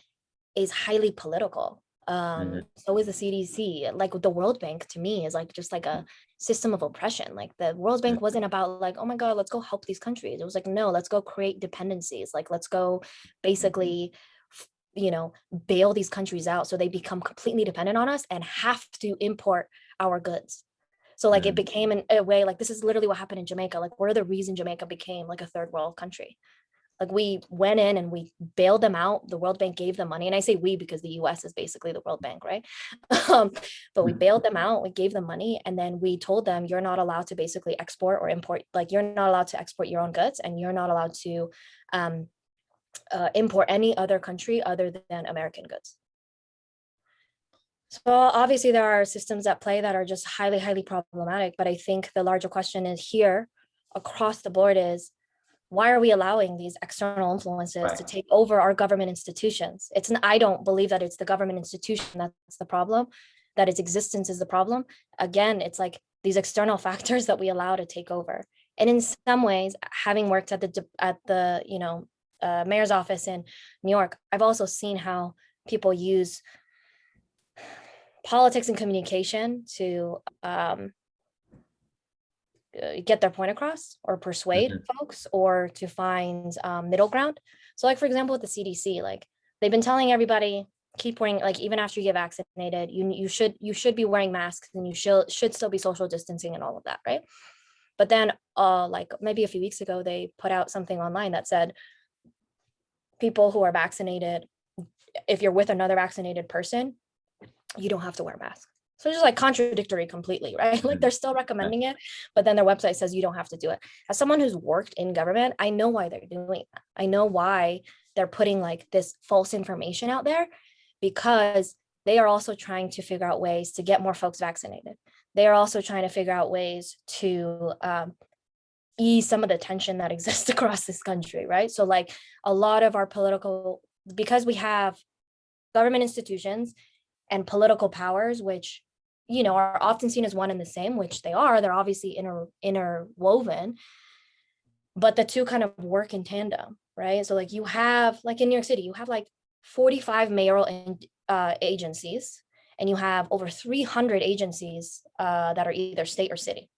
is highly political. So is the CDC. Like the World Bank, to me, is like just like a system of oppression. Like the World Bank wasn't about like, oh my God, let's go help these countries. It was like, no, let's go create dependencies. Like, let's go basically, bail these countries out so they become completely dependent on us and have to import our goods. So like it became in a way, like this is literally what happened in Jamaica. Like we're the reason Jamaica became like a third world country. Like we went in and we bailed them out. The World Bank gave them money. And I say we because the US is basically the World Bank, right? But we bailed them out, we gave them money, and then we told them, you're not allowed to basically export or import, like you're not allowed to export your own goods, and you're not allowed to import any other country other than American goods. So obviously there are systems at play that are just highly, highly problematic. But I think the larger question is here across the board is, why are we allowing these external influences to take over our government institutions? I don't believe that it's the government institution that's the problem, that its existence is the problem. Again, it's like these external factors that we allow to take over. And in some ways, having worked at the mayor's office in New York, I've also seen how people use politics and communication to get their point across or persuade folks or to find middle ground. So like, for example, with the CDC, like they've been telling everybody, keep wearing, like even after you get vaccinated, you should be wearing masks, and you should still be social distancing and all of that, right? But then like maybe a few weeks ago, they put out something online that said people who are vaccinated, if you're with another vaccinated person, you don't have to wear a mask. So it's just like contradictory completely, right? Like they're still recommending it, but then their website says you don't have to do it. As someone who's worked in government, I know why they're doing that. I know why they're putting like this false information out there, because they are also trying to figure out ways to get more folks vaccinated. They are also trying to figure out ways to ease some of the tension that exists across this country, right? So like a lot of our political, because we have government institutions and political powers, which, are often seen as one and the same, which they are, they're obviously interwoven, but the two kind of work in tandem, right? So like you have, like in New York City, you have like 45 mayoral agencies, and you have over 300 agencies that are either state or city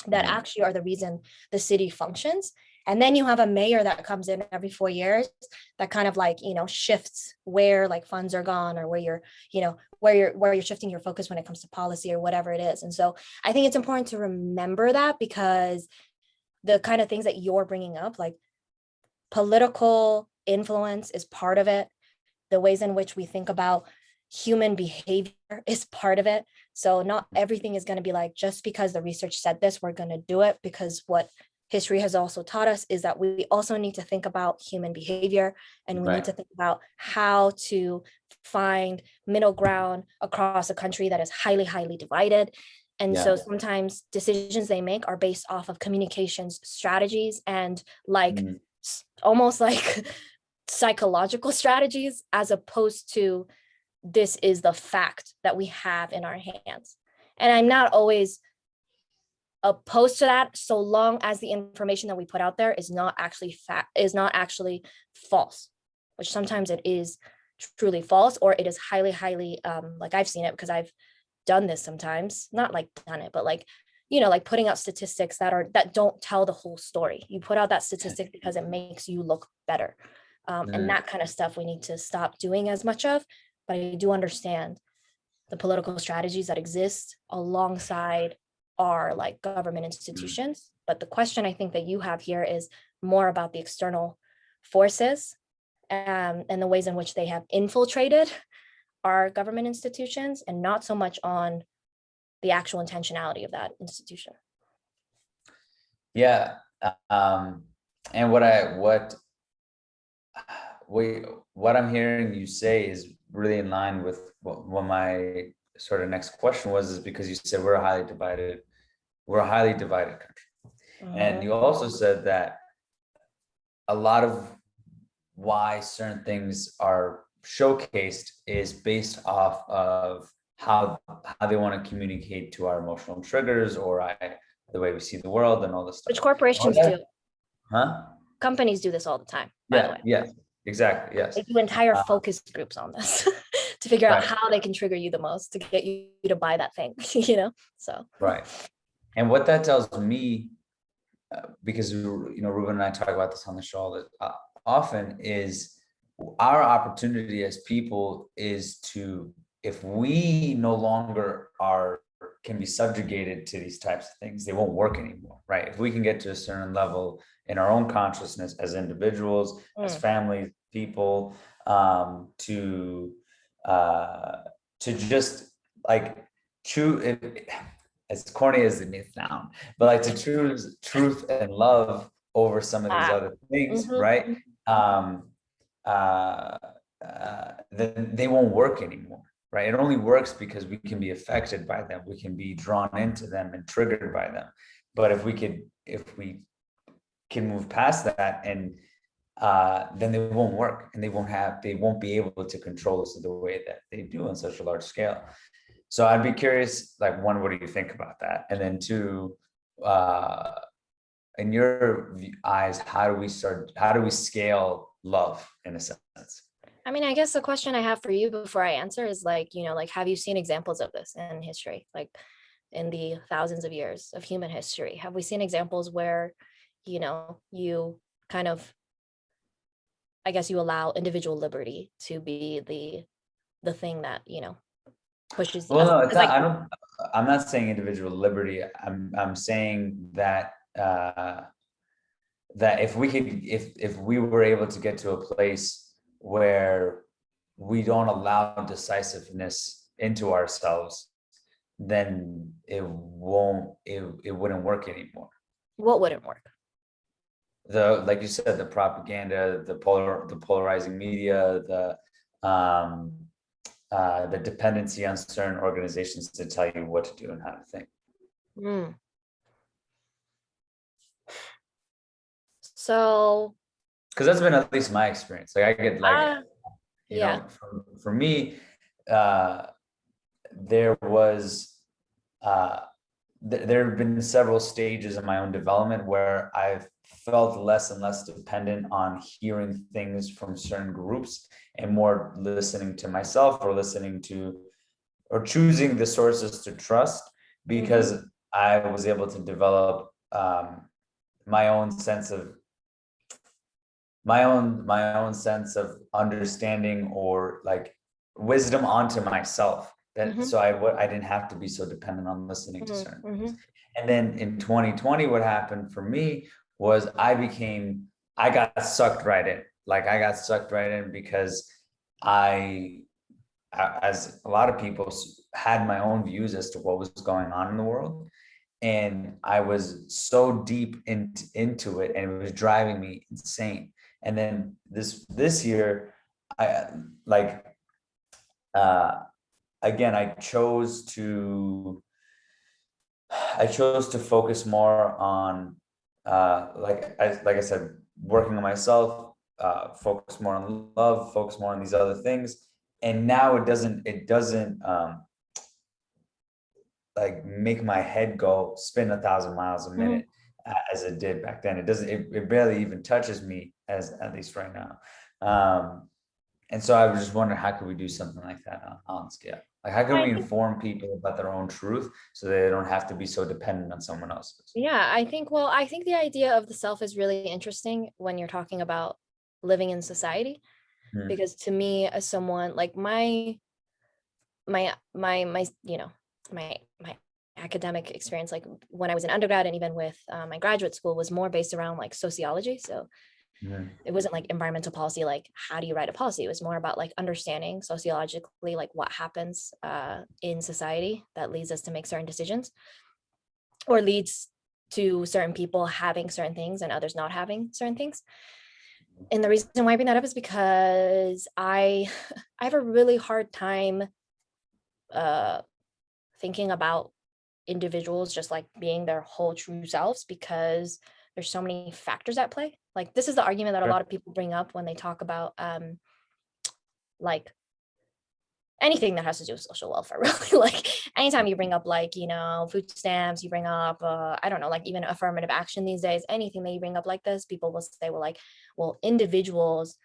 that actually are the reason the city functions. And then you have a mayor that comes in every 4 years that kind of like, shifts where like funds are gone, or where you're shifting your focus when it comes to policy or whatever it is. And so I think it's important to remember that, because the kind of things that you're bringing up, like political influence is part of it. The ways in which we think about human behavior is part of it. So not everything is going to be like, just because the research said this, we're going to do it, because what history has also taught us is that we also need to think about human behavior, and we need to think about how to find middle ground across a country that is highly, highly divided. And so sometimes decisions they make are based off of communications strategies and like almost like psychological strategies, as opposed to this is the fact that we have in our hands. And I'm not always opposed to that, so long as the information that we put out there is not actually false, which sometimes it is truly false, or it is highly, highly like I've seen it because I've done this sometimes, not like done it, but like, like putting out statistics that don't tell the whole story. You put out that statistic because it makes you look better. And that kind of stuff we need to stop doing as much of. But I do understand the political strategies that exist alongside our like government institutions. But the question I think that you have here is more about the external forces and the ways in which they have infiltrated our government institutions, and not so much on the actual intentionality of that institution. Yeah. And what I'm hearing you say is really in line with what my sort of next question was, is because you said we're a highly divided country. And you also said that a lot of why certain things are showcased is based off of how they want to communicate to our emotional triggers, or the way we see the world and all this stuff. Which corporations do. Huh? Companies do this all the time, by the way. Yes, exactly, yes. They do entire focus groups on this to figure out how they can trigger you the most to get you to buy that thing, so. Right. And what that tells me, because Ruben and I talk about this on the show all often, is our opportunity as people is to, if we no longer can be subjugated to these types of things, they won't work anymore, right? If we can get to a certain level in our own consciousness as individuals, as families, people, to just like choose, as corny as it may sound, but like to choose truth and love over some of these other things, right? Then they won't work anymore, right? It only works because we can be affected by them, we can be drawn into them and triggered by them. But if we can move past that, and then they won't work, and they won't be able to control us the way that they do on such a large scale. So I'd be curious, like, one, what do you think about that? And then two, in your eyes, how do we scale love in a sense? I mean, I guess the question I have for you before I answer is like, have you seen examples of this in history? Like in the thousands of years of human history, have we seen examples where, you kind of, I guess you allow individual liberty to be the thing that, pushes. Well, no, it's not, like, I'm not saying individual liberty. I'm saying that that if we were able to get to a place where we don't allow decisiveness into ourselves, then it wouldn't work anymore. What wouldn't work? Like you said, the propaganda, the polarizing media, the dependency on certain organizations to tell you what to do and how to think. So, because that's been at least my experience. Like I get like, for me, there have been several stages in my own development where I've felt less and less dependent on hearing things from certain groups and more listening to myself, or choosing the sources to trust, because I was able to develop my own sense of understanding, or like wisdom onto myself. So I didn't have to be so dependent on listening to certain things. And then in 2020, what happened for me was I got sucked right in. Like I got sucked right in because as a lot of people, had my own views as to what was going on in the world. And I was so deep into it, and it was driving me insane. And then this year, again, I chose to focus more on, like I said, working on myself, focus more on love, focus more on these other things. And now it doesn't like make my head go spin 1,000 miles a minute as it did back then. It barely even touches me, at least right now. And so I was just wondering, how could we do something like that on scale? Like, how can we inform people about their own truth so they don't have to be so dependent on someone else's? Yeah, I think the idea of the self is really interesting when you're talking about living in society, because to me, as someone like my academic experience, like when I was in undergrad and even with my graduate school, was more based around like sociology. So it wasn't like environmental policy, like how do you write a policy? It was more about like understanding sociologically, like what happens in society that leads us to make certain decisions, or leads to certain people having certain things and others not having certain things. And the reason why I bring that up is because I have a really hard time thinking about individuals just like being their whole true selves, because there's so many factors at play. Like this is the argument that a lot of people bring up when they talk about like anything that has to do with social welfare, really. Like anytime you bring up like, food stamps, you bring up, I don't know, like even affirmative action these days, anything that you bring up like this, people will say, well, individuals,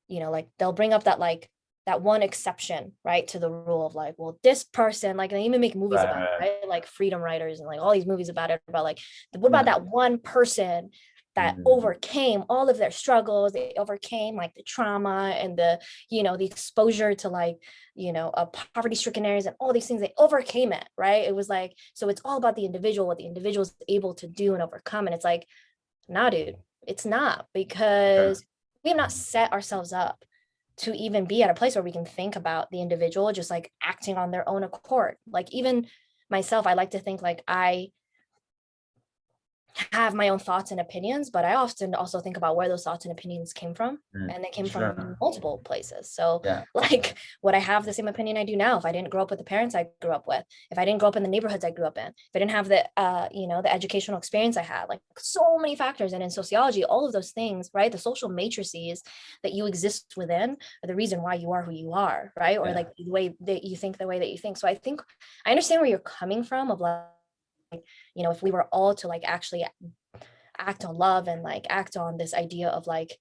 like they'll bring up that like that one exception, right, to the rule of like, well, this person, like they even make movies about it, right? Like Freedom Writers and like all these movies about it, about like, what about that one person that overcame all of their struggles, they overcame like the trauma and the, you know, the exposure to like, you know, poverty-stricken areas and all these things, they overcame it, right? It was like, so it's all about the individual, what the individual is able to do and overcome. And it's like, nah, dude, it's not, because we have not set ourselves up to even be at a place where we can think about the individual just like acting on their own accord. Like even myself, I like to think like I have my own thoughts and opinions, but I often also think about where those thoughts and opinions came from. And they came from multiple places. So like, would I have the same opinion I do now if I didn't grow up with the parents I grew up with, if I didn't grow up in the neighborhoods I grew up in, if I didn't have the, you know, the educational experience I had, like so many factors. And in sociology, all of those things, right? The social matrices that you exist within are the reason why you are who you are, right? Or like the way that you think, the way that you think. So I think I understand where you're coming from of like, you know, if we were all to like actually act on love and like act on this idea of like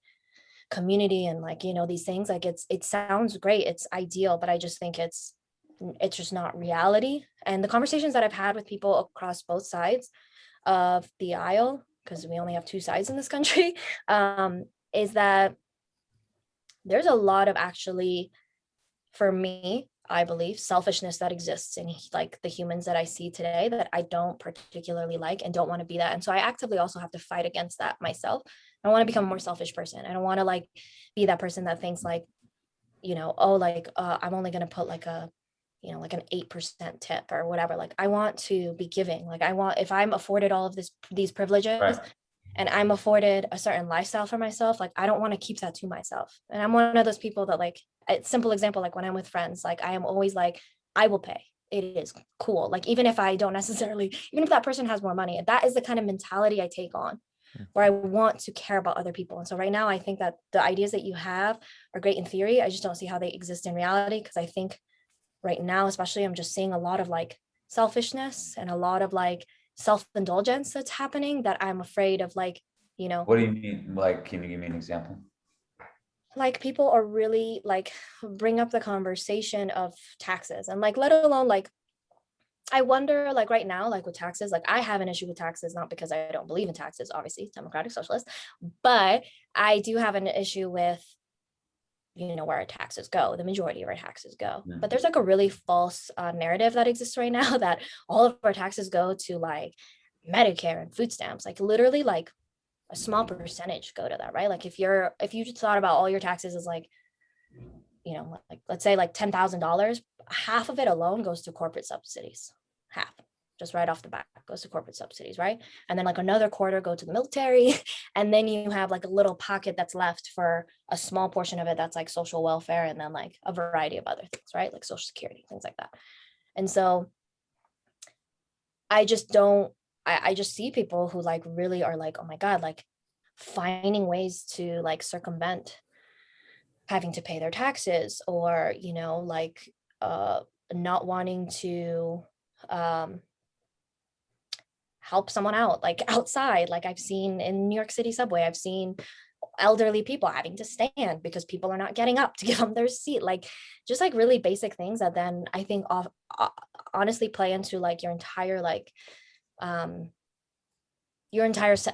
community and like, you know, these things, like it sounds great, it's ideal, but I just think it's just not reality. And the conversations that I've had with people across both sides of the aisle, because we only have two sides in this country, is that there's a lot of actually, for me, I believe, selfishness that exists in like the humans that I see today that I don't particularly like and don't want to be that. And so I actively also have to fight against that myself. I want to become a more selfish person. I don't want to like be that person that thinks like, you know, oh, like I'm only going to put like a, you know, like an 8% tip or whatever. Like I want to be giving. Like I want, if I'm afforded all of these privileges, and I'm afforded a certain lifestyle for myself, like I don't want to keep that to myself. And I'm one of those people that like, a simple example, like when I'm with friends, like I am always like, I will pay. It is cool. Like even if I don't necessarily, even if that person has more money, that is the kind of mentality I take on, where I want to care about other people. And so right now I think that the ideas that you have are great in theory. I just don't see how they exist in reality, because I think right now, especially, I'm just seeing a lot of like selfishness and a lot of like self-indulgence that's happening that I'm afraid of, like, you know. What do you mean? Like, can you give me an example? Like people are really like bring up the conversation of taxes and like, let alone like, I wonder like right now, like with taxes, like I have an issue with taxes, not because I don't believe in taxes, obviously democratic socialist, but I do have an issue with, you know, where our taxes go, the majority of our taxes go. But there's like a really false narrative that exists right now that all of our taxes go to like Medicare and food stamps, like literally like a small percentage go to that, right? Like if you just thought about all your taxes as like, you know, like let's say like $10,000, half of it alone goes to corporate subsidies, half. Just right off the bat goes to corporate subsidies, right? And then like another quarter go to the military. And then you have like a little pocket that's left for a small portion of it that's like social welfare, and then like a variety of other things, right? Like social security, things like that. And so I just don't, I just see people who like really are like, oh my God, like finding ways to like circumvent having to pay their taxes, or, you know, like not wanting to help someone out, like outside. Like I've seen in New York City subway, I've seen elderly people having to stand because people are not getting up to give them their seat. Like just like really basic things that then I think honestly play into like your entire like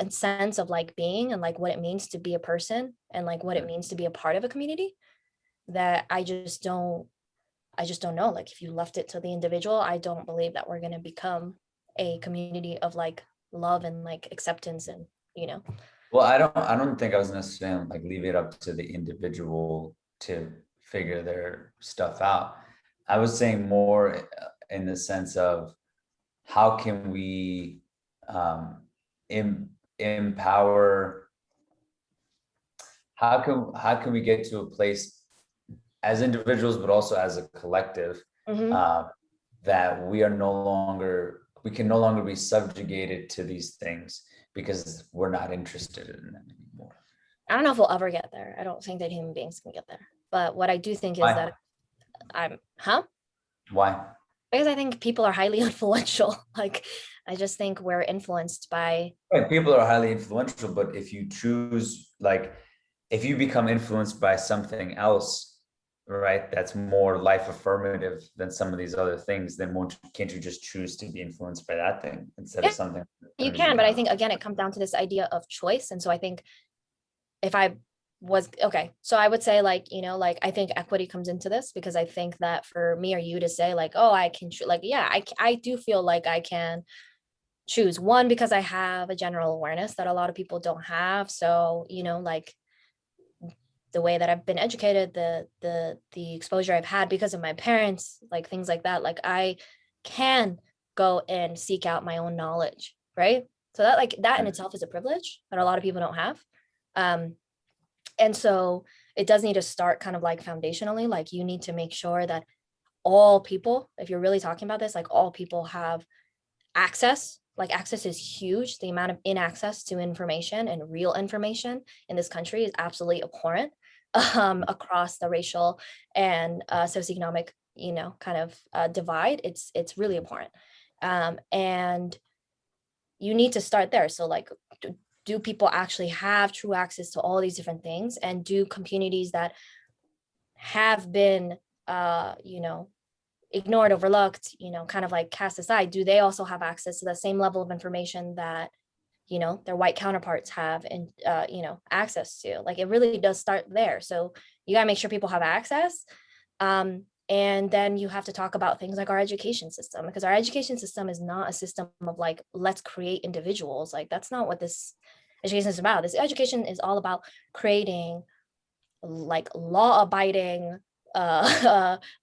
sense of like being and like what it means to be a person and like what it means to be a part of a community, that I just don't know. Like if you left it to the individual, I don't believe that we're going to become a community of like love and like acceptance and, you know. Well, I don't think I was necessarily like leave it up to the individual to figure their stuff out. I was saying more in the sense of how can we empower, how can we get to a place as individuals, but also as a collective, that we can no longer be subjugated to these things because we're not interested in them anymore. I don't know if we'll ever get there. I don't think that human beings can get there. But what I do think is that Why? Because I think people are highly influential. Like, I just think we're influenced by. Right, people are highly influential, but if you choose, like, if you become influenced by something else, right? That's more life affirmative than some of these other things, then can't you just choose to be influenced by that thing instead of Yeah, something you going to be can, but I not? think again, it comes down to this idea of choice. And so I think if I was okay, so I would say like, like I think equity comes into this because I think that for me or you to say like, oh, I can like, yeah, I do feel like I can choose one because I have a general awareness that a lot of people don't have. So, like the way that I've been educated, the exposure I've had because of my parents, like things like that, like I can go and seek out my own knowledge, right? So that like that in itself is a privilege that a lot of people don't have. Um, and so it does need to start kind of like foundationally, like you need to make sure that all people, if you're really talking about this, like all people have access. Like access is huge. The amount of inaccess to information and real information in this country is absolutely abhorrent across the racial and socioeconomic, kind of divide. It's really abhorrent, and you need to start there. So like, do people actually have true access to all these different things, and do communities that have been, ignored, overlooked, kind of like cast aside, do they also have access to the same level of information that, their white counterparts have and, access to? Like it really does start there. So you gotta make sure people have access. And then you have to talk about things like our education system, because our education system is not a system of like, let's create individuals. Like that's not what this education is about. This education is all about creating like law-abiding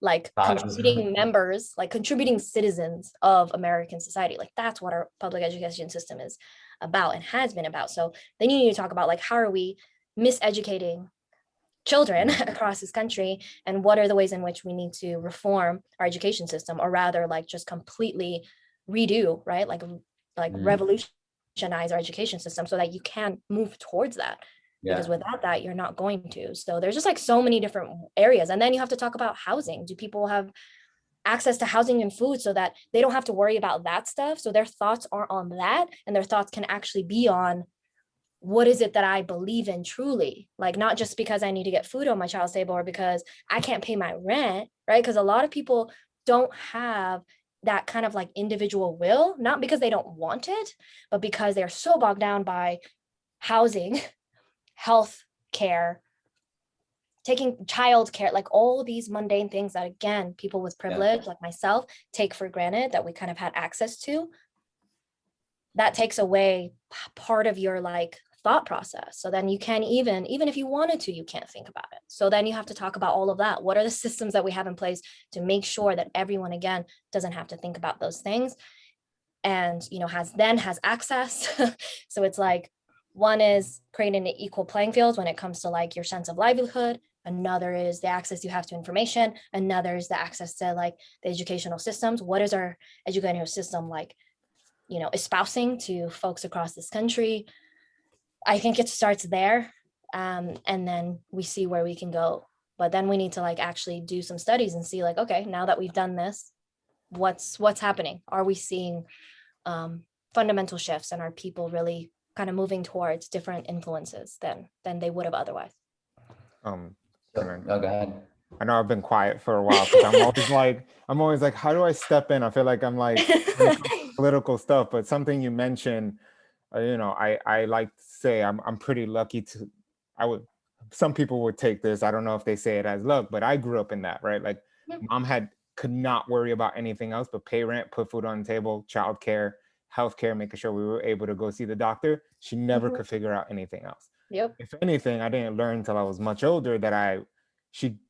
like contributing members, like contributing citizens of American society. Like that's what our public education system is about and has been about. So then you need to talk about like, how are we miseducating children across this country, and what are the ways in which we need to reform our education system, or rather like just completely redo, right? Like revolutionize our education system so that you can move towards that, because Yeah. without that you're not going to. So there's just like so many different areas. And then you have to talk about housing. Do people have access to housing and food so that they don't have to worry about that stuff, so their thoughts are on that, and their thoughts can actually be on what is it that I believe in truly, like not just because I need to get food on my child's table or because I can't pay my rent, right? Because a lot of people don't have that kind of like individual will, not because they don't want it, but because they're so bogged down by housing, health care, taking child care, like all these mundane things that again, people with privilege like myself take for granted that we kind of had access to. That takes away part of your like thought process. So then you can even if you wanted to, you can't think about it. So then you have to talk about all of that. What are the systems that we have in place to make sure that everyone again doesn't have to think about those things, and has access. So it's like, one is creating an equal playing field when it comes to like your sense of livelihood. Another is the access you have to information. Another is the access to like the educational systems. What is our educational system like, espousing to folks across this country? I think it starts there, and then we see where we can go. But then we need to like actually do some studies and see like, okay, now that we've done this, what's happening? Are we seeing fundamental shifts, and are people really kind of moving towards different influences than they would have otherwise? So, go ahead. I know I've been quiet for a while because I'm always like, how do I step in? I feel like I'm like when it comes to political stuff, but something you mentioned, I like to say I'm pretty lucky to, some people would take this, I don't know if they say it as luck, but I grew up in that, right? Like mom could not worry about anything else but pay rent, put food on the table, childcare, healthcare, making sure we were able to go see the doctor. She never could figure out anything else. Yep. If anything, I didn't learn until I was much older that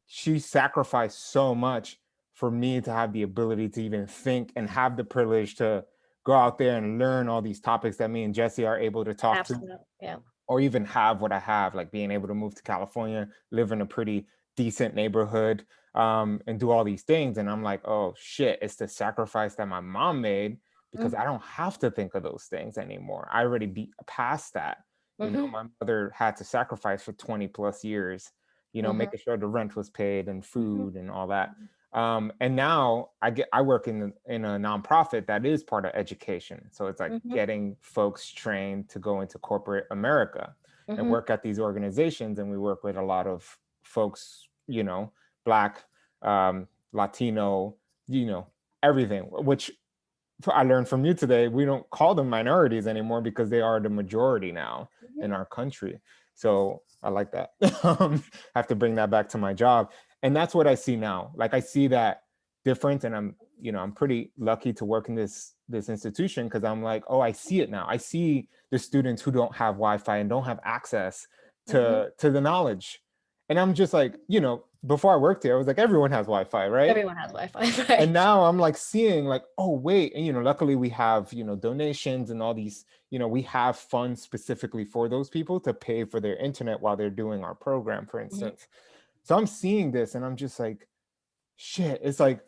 she sacrificed so much for me to have the ability to even think and have the privilege to go out there and learn all these topics that me and Jesse are able to talk Absolutely. to, Yeah. or even have what I have, like being able to move to California, live in a pretty decent neighborhood, and do all these things. And I'm like, oh shit, it's the sacrifice that my mom made, because I don't have to think of those things anymore. I already beat past that. My mother had to sacrifice for 20 plus years, making sure the rent was paid and food and all that. And now I work in a nonprofit that is part of education. So it's like getting folks trained to go into corporate America and work at these organizations. And we work with a lot of folks, Black, Latino, everything, which I learned from you today. We don't call them minorities anymore because they are the majority now in our country. So I like that. I have to bring that back to my job. And that's what I see now. Like I see that difference, and I'm pretty lucky to work in this institution because I'm like, oh, I see it now. I see the students who don't have Wi-Fi and don't have access to the knowledge. And I'm just like, before I worked here, I was like, everyone has Wi-Fi, right? Everyone has Wi-Fi, right? And now I'm like seeing like, oh, wait. And, luckily we have, donations and all these, we have funds specifically for those people to pay for their internet while they're doing our program, for instance. So I'm seeing this and I'm just like, shit, it's like,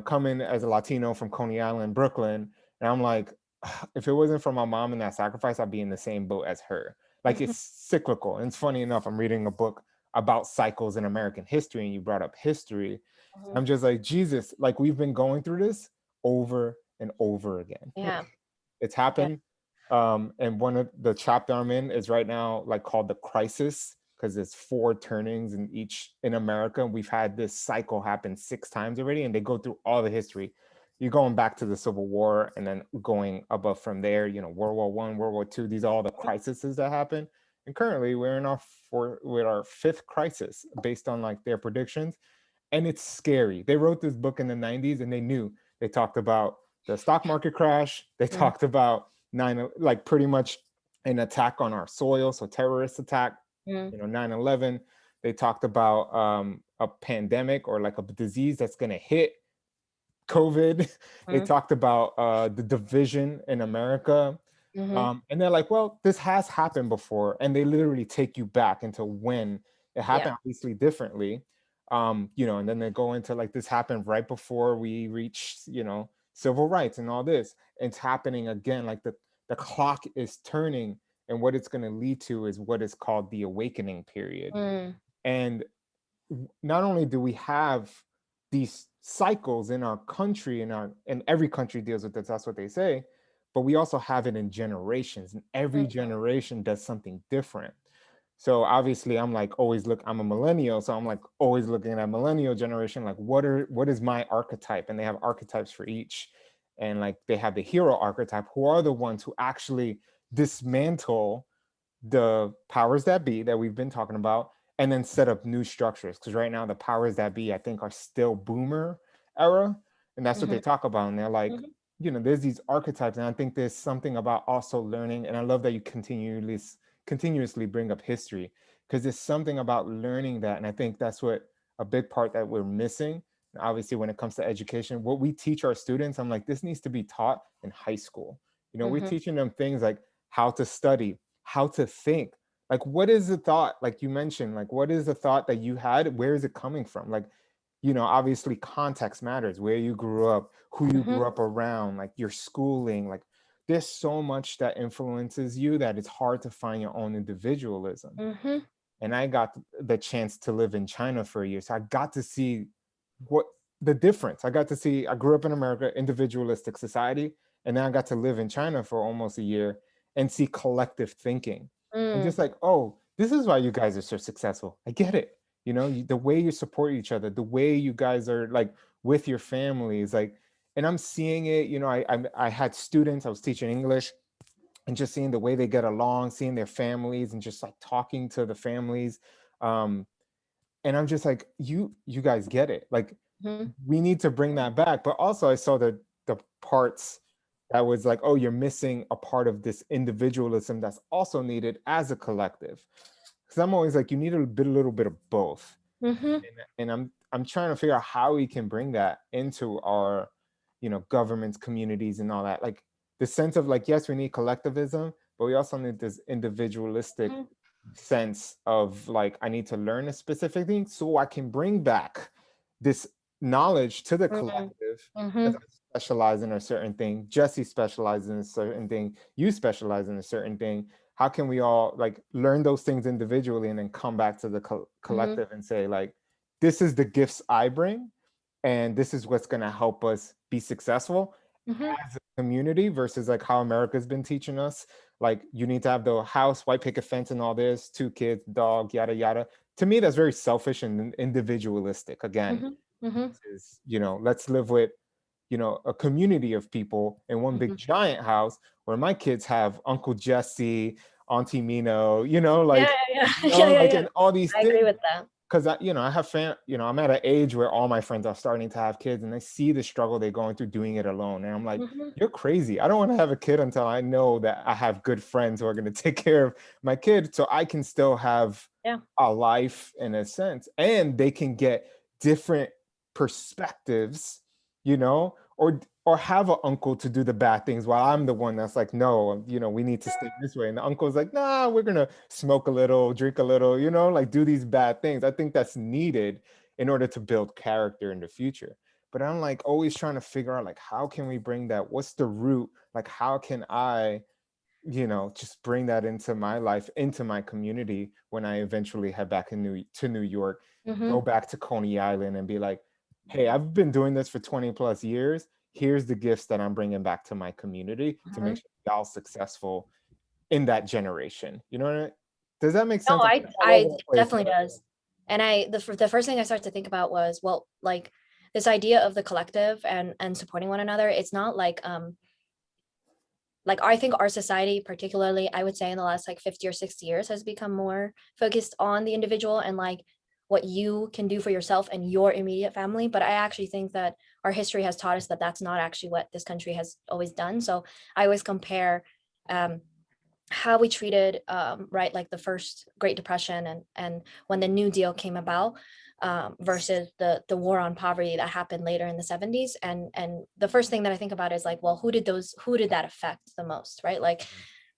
coming as a Latino from Coney Island, Brooklyn. And I'm like, if it wasn't for my mom and that sacrifice, I'd be in the same boat as her. Like it's cyclical. And it's funny enough, I'm reading a book about cycles in American history, and you brought up history. I'm just like, Jesus, like we've been going through this over and over again. Yeah. It's happened. And one of the chapter I'm in is right now like called The Crisis, because there's 4 turnings in America. We've had this cycle happen 6 times already, and they go through all the history. You're going back to the Civil War and then going above from there, World War I, World War II, these are all the crises that happen. And currently we're in our 5th crisis based on like their predictions. And it's scary. They wrote this book in the 90s and they talked about the stock market crash. They talked about pretty much an attack on our soil. So terrorist attack, 9/11. They talked about a pandemic or like a disease that's going to hit COVID. They talked about the division in America. And they're like, well, this has happened before. And they literally take you back into when it happened, obviously differently. And then they go into like, this happened right before we reached, civil rights and all this. It's happening again, like the clock is turning, and what it's going to lead to is what is called the awakening period. And not only do we have these cycles in our country, and every country deals with this, that's what they say, but we also have it in generations, and every generation does something different. So obviously I'm like I'm a millennial, so I'm like always looking at millennial generation, like what is my archetype? And they have archetypes for each. And like they have the hero archetype, who are the ones who actually dismantle the powers that be that we've been talking about, and then set up new structures. Because right now the powers that be, I think, are still boomer era. And that's what they talk about. And they're like, there's these archetypes. And I think there's something about also learning. And I love that you continuously bring up history, because there's something about learning that. And I think that's what a big part that we're missing. And obviously, when it comes to education, what we teach our students, I'm like, this needs to be taught in high school. We're teaching them things like how to study, how to think. Like, what is the thought? Like you mentioned, like, what is the thought that you had? Where is it coming from? Like, obviously context matters, where you grew up, who you grew up around, like your schooling, like there's so much that influences you that it's hard to find your own individualism. And I got the chance to live in China for a year. So I got to see what the difference. I grew up in America, individualistic society. And then I got to live in China for almost a year and see collective thinking. And just like, oh, this is why you guys are so successful. I get it. The way you support each other, the way you guys are like with your families, like, and I'm seeing it, I had students, I was teaching English, and just seeing the way they get along, seeing their families and just like talking to the families. And I'm just like, you guys get it. Like, we need to bring that back. But also I saw the parts that was like, oh, you're missing a part of this individualism that's also needed as a collective. Because I'm always like, you need a little bit of both. And I'm trying to figure out how we can bring that into our, governments, communities, and all that. Like the sense of like, yes, we need collectivism, but we also need this individualistic sense of like, I need to learn a specific thing so I can bring back this knowledge to the collective. As I specialize in a certain thing, Jesse specializes in a certain thing, you specialize in a certain thing. How can we all like learn those things individually and then come back to the collective and say like, this is the gifts I bring, and this is what's going to help us be successful as a community, versus like how America's been teaching us, like you need to have the house, white picket fence and all this, 2 kids, dog, yada, yada. to me, that's very selfish and individualistic. Again, Mm-hmm. Mm-hmm. is, you know, let's live with, you know, a community of people in one big Mm-hmm. giant house where my kids have Uncle Jesse, Auntie Minoo, you know, Yeah, like, yeah, you yeah, know, yeah, yeah, like, yeah. and all these I agree things. with that. Because I, you know, I have you know, I'm at an age where all my friends are starting to have kids, and I see the struggle they're going through doing it alone. And I'm like, Mm-hmm. you're crazy. I don't want to have a kid until I know that I have good friends who are going to take care of my kid, so I can still have Yeah. a life in a sense, and they can get different perspectives, you know, or have an uncle to do the bad things while I'm the one that's like, no, you know, we need to stay this way. And the uncle's like, nah, we're gonna smoke a little, drink a little, you know, like do these bad things. I think that's needed in order to build character in the future. But I'm like always trying to figure out like how can we bring that? What's the root? Like how can I, you know, just bring that into my life, into my community when I eventually head back to New York, Mm-hmm. go back to Coney Island and be like, hey, I've been doing this for 20 plus years. Here's the gifts that I'm bringing back to my community to Mm-hmm. make sure y'all successful in that generation. You know what I mean? Does that make No, sense? I'm all over the it place, definitely but does. And the first thing I started to think about was, well, like this idea of the collective and supporting one another. It's not like I think our society, particularly, I would say in the last like 50 or 60 years, has become more focused on the individual and like what you can do for yourself and your immediate family. But I actually think that our history has taught us that that's not actually what this country has always done. So I always compare um, how we treated right, like the first Great Depression and when the New Deal came about, versus the war on poverty that happened later in the 70s. And the first thing that I think about is like, well, who did that affect the most, right? Like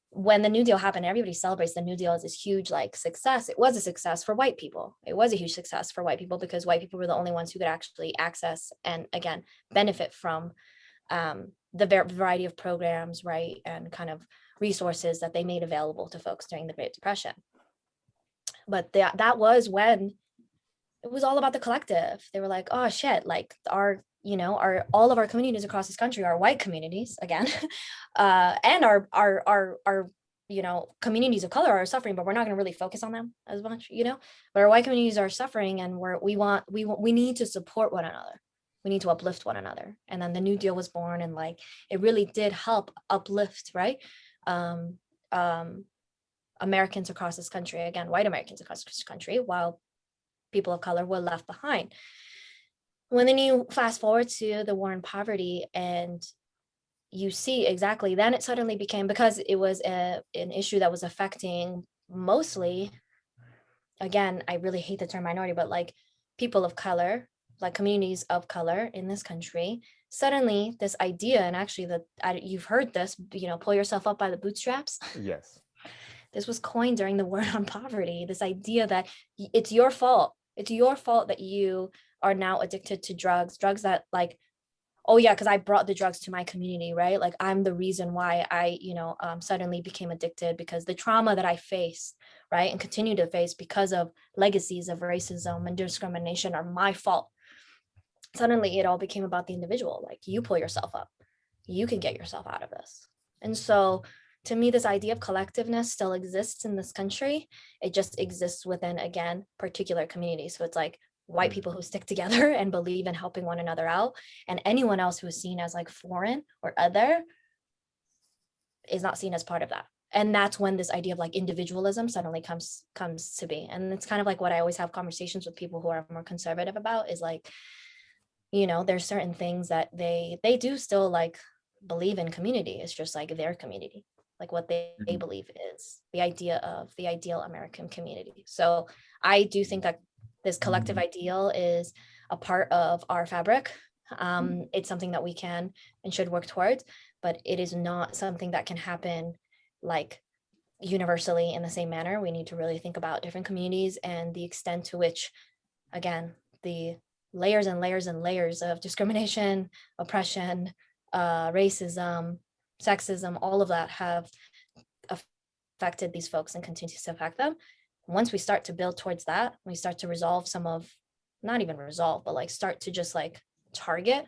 when the New Deal happened, everybody celebrates the New Deal as this huge like success. It was a success for white people. It was a huge success for white people because white people were the only ones who could actually access and again benefit from the variety of programs, right, and kind of resources that they made available to folks during the Great Depression. But that was when it was all about the collective. They were like, oh shit, like our all of our communities across this country are white communities again, and our communities of color are suffering, but we're not going to really focus on them as much, but our white communities are suffering, and we need to support one another. We need to uplift one another. And then the New Deal was born, and like it really did help uplift, right? um, um, Americans across this country, again, white Americans across this country, while people of color were left behind. When then you fast forward to the war on poverty, and you see exactly, then it suddenly became, because it was an issue that was affecting mostly, again, I really hate the term minority, but like people of color, like communities of color in this country. Suddenly this idea, and actually you've heard this, pull yourself up by the bootstraps. yes. This was coined during the war on poverty, this idea that it's your fault. It's your fault that you are now addicted to drugs that like, oh yeah, because I brought the drugs to my community, right? Like I'm the reason why I, suddenly became addicted, because the trauma that I faced, right, and continue to face because of legacies of racism and discrimination are my fault. Suddenly it all became about the individual. Like you pull yourself up, you can get yourself out of this. And so to me, this idea of collectiveness still exists in this country. It just exists within, again, particular communities. So it's like white people who stick together and believe in helping one another out, and anyone else who is seen as like foreign or other is not seen as part of that. And that's when this idea of like individualism suddenly comes to be. And it's kind of like what I always have conversations with people who are more conservative about, is like, there's certain things that they do still like believe in community. It's just like their community, like what they believe is the idea of the ideal American community. So I do think that this collective ideal is a part of our fabric. It's something that we can and should work towards, but it is not something that can happen like universally in the same manner. We need to really think about different communities and the extent to which, again, the layers and layers and layers of discrimination, oppression, racism, sexism, all of that have affected these folks and continue to affect them. Once we start to build towards that, we start to resolve some of, not even resolve, but like start to just like target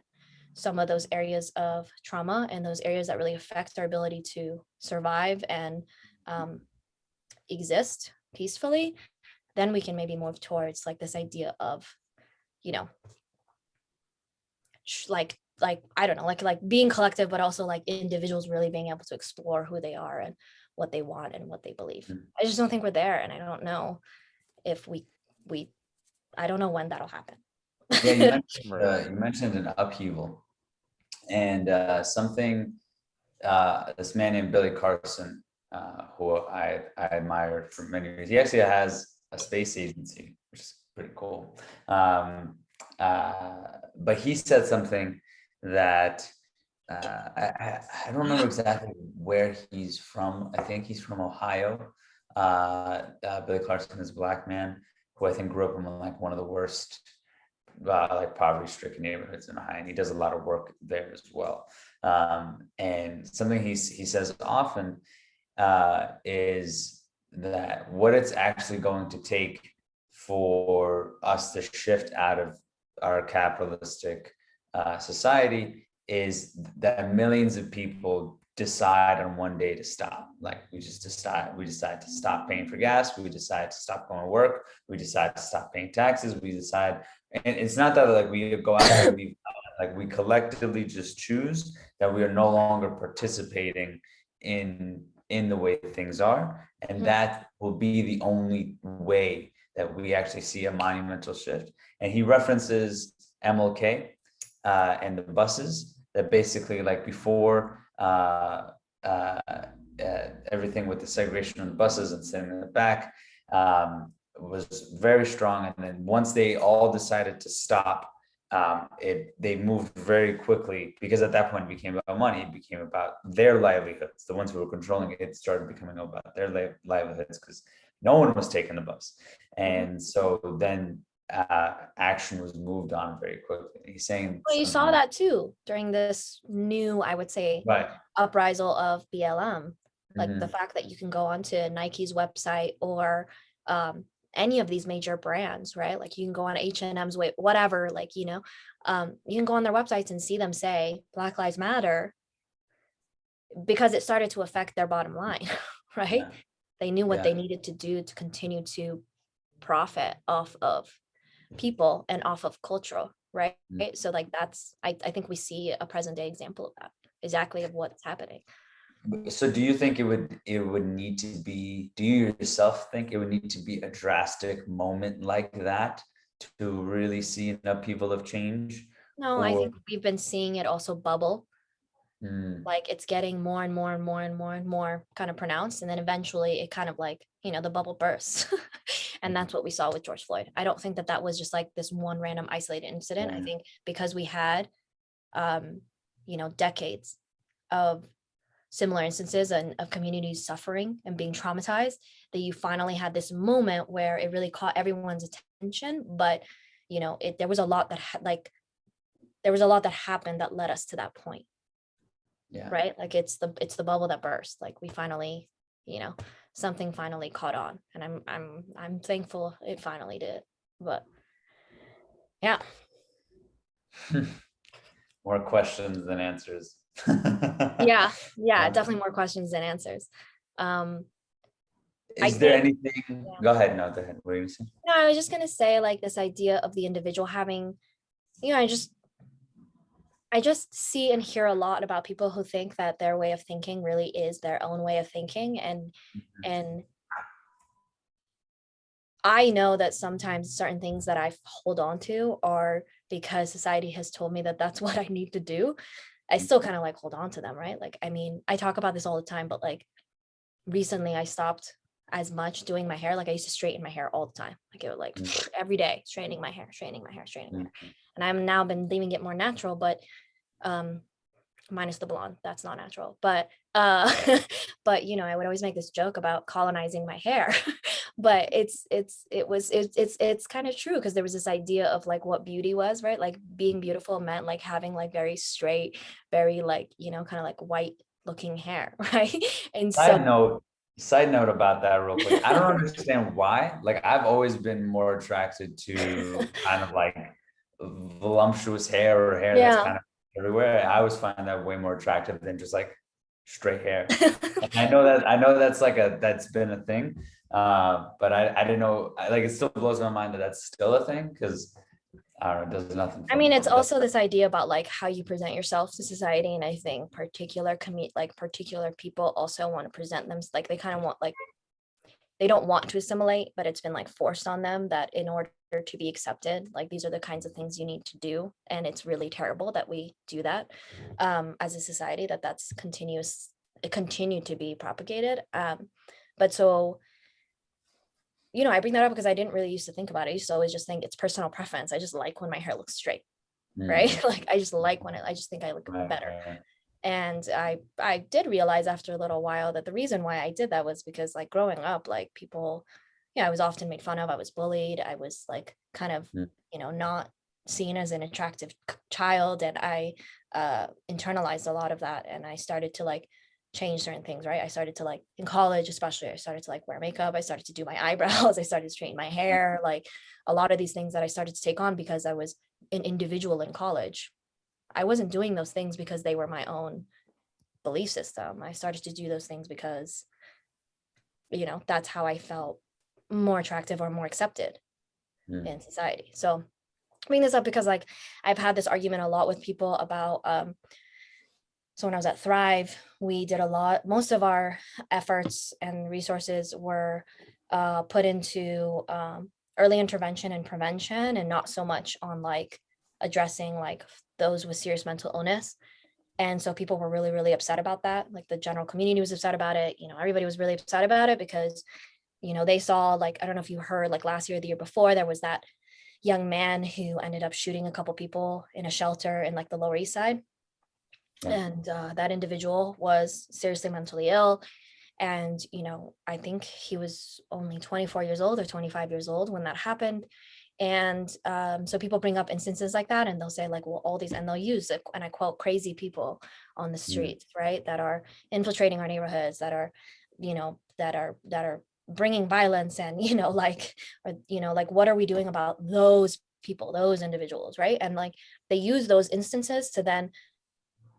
some of those areas of trauma and those areas that really affect our ability to survive and exist peacefully, then we can maybe move towards like this idea of, you know, like I don't know, like being collective, but also like individuals really being able to explore who they are and what they want and what they believe. I just don't think we're there, and I don't know if we I don't know when that'll happen. Yeah, you mentioned an upheaval, and something this man named Billy Carson, who I admired for many years. He actually has a space agency, which is pretty cool. But he said something that I don't remember exactly where he's from. I think he's from Ohio. Billy Carson is a Black man who I think grew up in like one of the worst like poverty-stricken neighborhoods in Ohio, and he does a lot of work there as well. And something he says often is that what it's actually going to take for us to shift out of our capitalistic society is that millions of people decide on one day to stop. Like we decide to stop paying for gas, we decide to stop going to work, we decide to stop paying taxes, we decide, and it's not that like we go out there and like we collectively just choose that we are no longer participating in the way things are, and that will be the only way that we actually see a monumental shift. And he references MLK and the buses, that basically like before everything with the segregation on the buses and sitting in the back was very strong. And then once they all decided to stop, they moved very quickly, because at that point it became about money, it became about their livelihoods. The ones who were controlling it started becoming about their livelihoods, because no one was taking the bus. And so then action was moved on very quickly. He's saying, well, you saw that too during this new, I would say, right, uprisal of BLM, like the fact that you can go onto Nike's website or any of these major brands, right? Like you can go on H&M's, whatever, like, you know, you can go on their websites and see them say Black Lives Matter, because it started to affect their bottom line, right? Yeah. They knew what they needed to do to continue to profit off of people and off of culture, right? So like that's, I think we see a present day example of that, exactly of what's happening. So do you think it would need to be, do you yourself think it would need to be a drastic moment like that to really see an upheaval of change? No, I think we've been seeing it also bubble. Mm. Like it's getting more and more and more and more and more kind of pronounced, and then eventually it kind of like, you know, the bubble bursts. And that's what we saw with George Floyd. I don't think that that was just like this one random isolated incident. I think because we had you know, decades of similar instances and of communities suffering and being traumatized, that you finally had this moment where it really caught everyone's attention. But you know, there was a lot that happened that led us to that point. Yeah. Right. Like it's the bubble that burst. Like we finally, you know, something finally caught on, and I'm thankful it finally did. But yeah. More questions than answers. Yeah, definitely more questions than answers. Is there anything? Go ahead. No, go ahead. What are you saying? No, I was just gonna say, like, this idea of the individual having, you know, I just see and hear a lot about people who think that their way of thinking really is their own way of thinking, and I know that sometimes certain things that I hold on to are because society has told me that that's what I need to do. I still kind of like hold on to them, right? Like, I mean, I talk about this all the time, but like recently I stopped as much doing my hair. Like I used to straighten my hair all the time. Like it would like every day, straightening my hair. And I've now been leaving it more natural, but minus the blonde, that's not natural. But but you know, I would always make this joke about colonizing my hair. But it's kind of true, because there was this idea of like what beauty was, right? Like being beautiful meant like having like very straight, very like, you know, kind of like white looking hair, right? And side note about that real quick. I don't understand why. Like I've always been more attracted to kind of like voluptuous hair, or hair that's kind of everywhere. I always find that way more attractive than just like straight hair. And I know that's like that's been a thing. But I didn't know, like, it still blows my mind that that's still a thing, because I don't know, it does nothing for I mean, me. it's also this idea about like how you present yourself to society. And I think particular people also want to present them like they kind of want like they don't want to assimilate, but it's been like forced on them that in order to be accepted, like these are the kinds of things you need to do. And it's really terrible that we do that as a society, that's continued to be propagated. But so, I bring that up because I didn't really used to think about it. I used to always just think it's personal preference. I just like when my hair looks straight, right? Like I just like when I just think I look better. Right. And I did realize after a little while that the reason why I did that was because like growing up, like people, I was often made fun of. I was bullied. I was like kind of, not seen as an attractive child. And I internalized a lot of that. And I started to like change certain things, right? I started to like in college, especially, I started to like wear makeup. I started to do my eyebrows. I started to straighten my hair, like a lot of these things that I started to take on because I was an individual in college. I wasn't doing those things because they were my own belief system. I started to do those things because, that's how I felt more attractive or more accepted in society. So I bring this up because like I've had this argument a lot with people about, so when I was at Thrive, we did most of our efforts and resources were put into early intervention and prevention, and not so much on like addressing like those with serious mental illness. And so people were really, really upset about that. Like the general community was upset about it. Everybody was really upset about it because, they saw like, I don't know if you heard, like last year or the year before, there was that young man who ended up shooting a couple people in a shelter in like the Lower East Side. Yeah. And that individual was seriously mentally ill. And, I think he was only 24 years old or 25 years old when that happened. And so people bring up instances like that and they'll say like, well, all these, and they'll use it, and I quote, crazy people on the streets, right, that are infiltrating our neighborhoods, that are, that are bringing violence, and, like, or, like, what are we doing about those people, those individuals, right? And like, they use those instances to then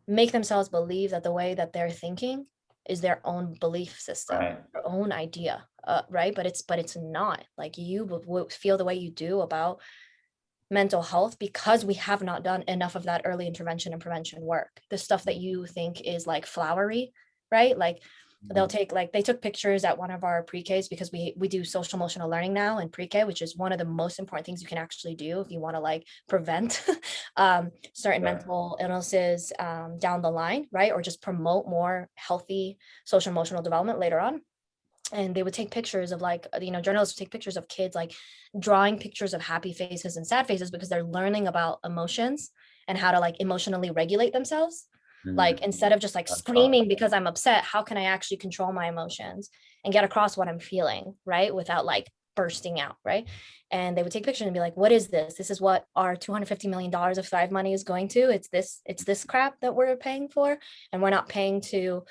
make themselves believe that the way that they're thinking is their own belief system, Right. their own idea, right? But it's not. Like, you feel the way you do about mental health because we have not done enough of that early intervention and prevention work. The stuff that you think is like flowery, right? Like they'll take, like they took pictures at one of our pre-Ks, because we do social emotional learning now in pre-K, which is one of the most important things you can actually do if you want to like prevent certain mental illnesses down the line, right? Or just promote more healthy social emotional development later on. And they would take pictures of like, journalists would take pictures of kids, like drawing pictures of happy faces and sad faces, because they're learning about emotions and how to like emotionally regulate themselves. Like, instead of just like screaming because I'm upset, how can I actually control my emotions and get across what I'm feeling, right? Without like bursting out, right? And they would take pictures and be like, what is this? This is what our $250 million of Thrive money is going to. It's this crap that we're paying for. And we're not paying to,